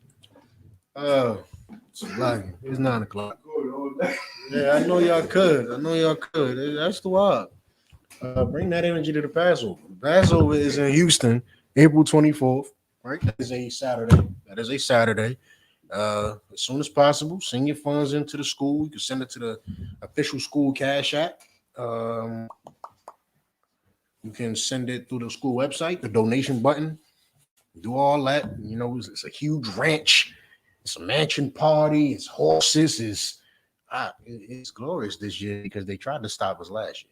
It's 9 o'clock. Yeah, I know y'all could. That's the wild. Bring that energy to the Passover. The Passover is in Houston, April 24th. Right? That is a Saturday. As soon as possible, send your funds into the school. You can send it to the official school cash app. You can send it through the school website, the donation button. Do all that. It's a huge ranch. It's a mansion party. It's horses. It's glorious this year because they tried to stop us last year.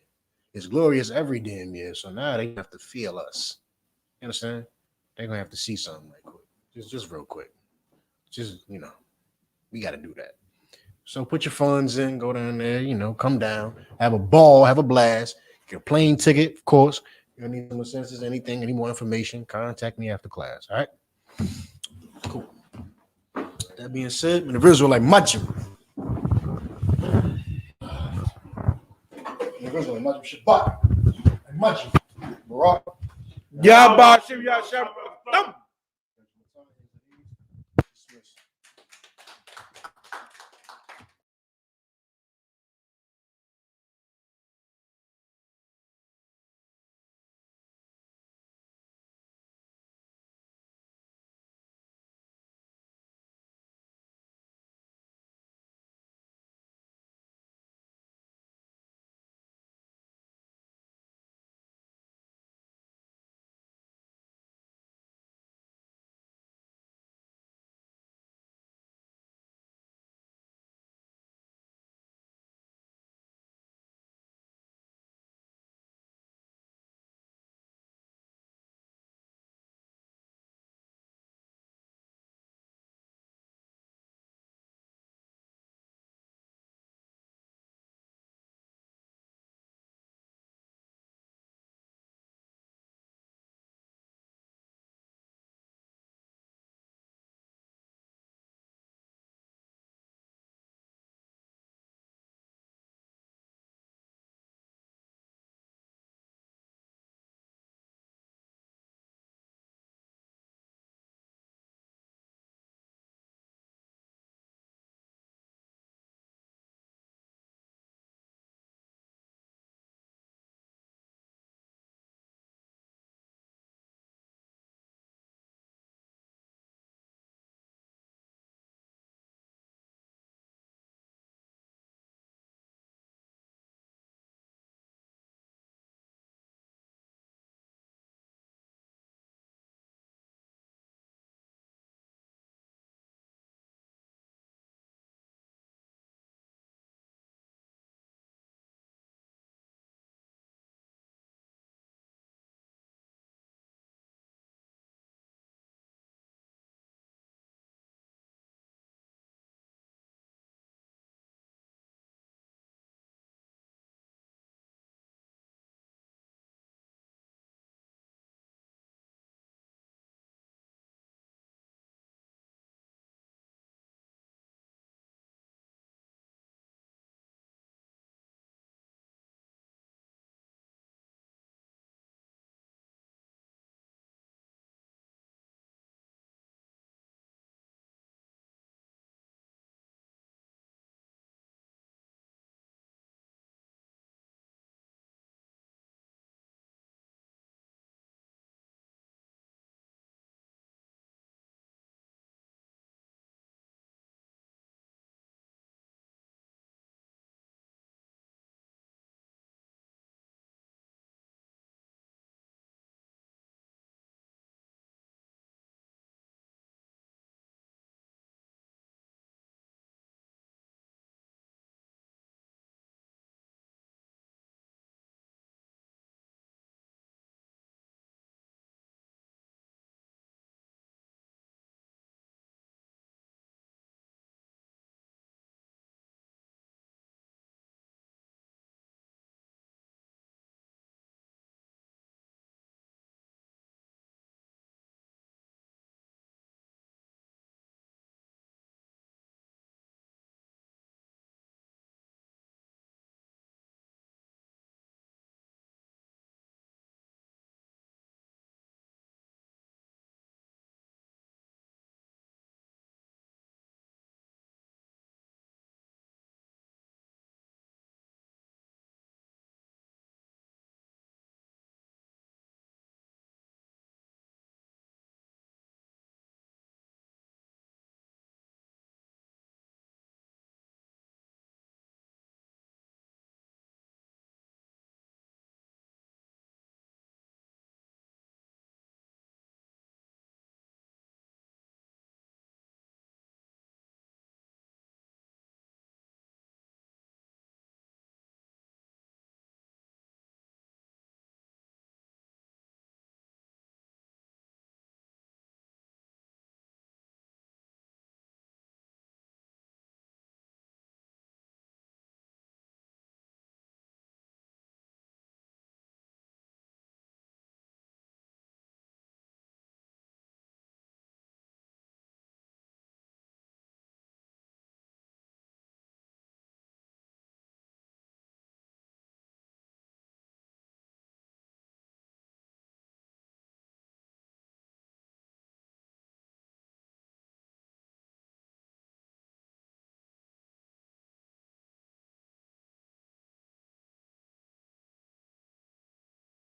It's glorious every damn year. So now they have to feel us. You understand? They're gonna have to see something right quick. Just real quick. We got to do that. So put your funds in, go down there, come down, have a ball, have a blast. Get a plane ticket, of course. You need some assistance, anything, any more information, contact me after class. All right. Cool. That being said, in the Israelite Majim. Shabbat. Majim. Barak. Yahba Shem Yahshua.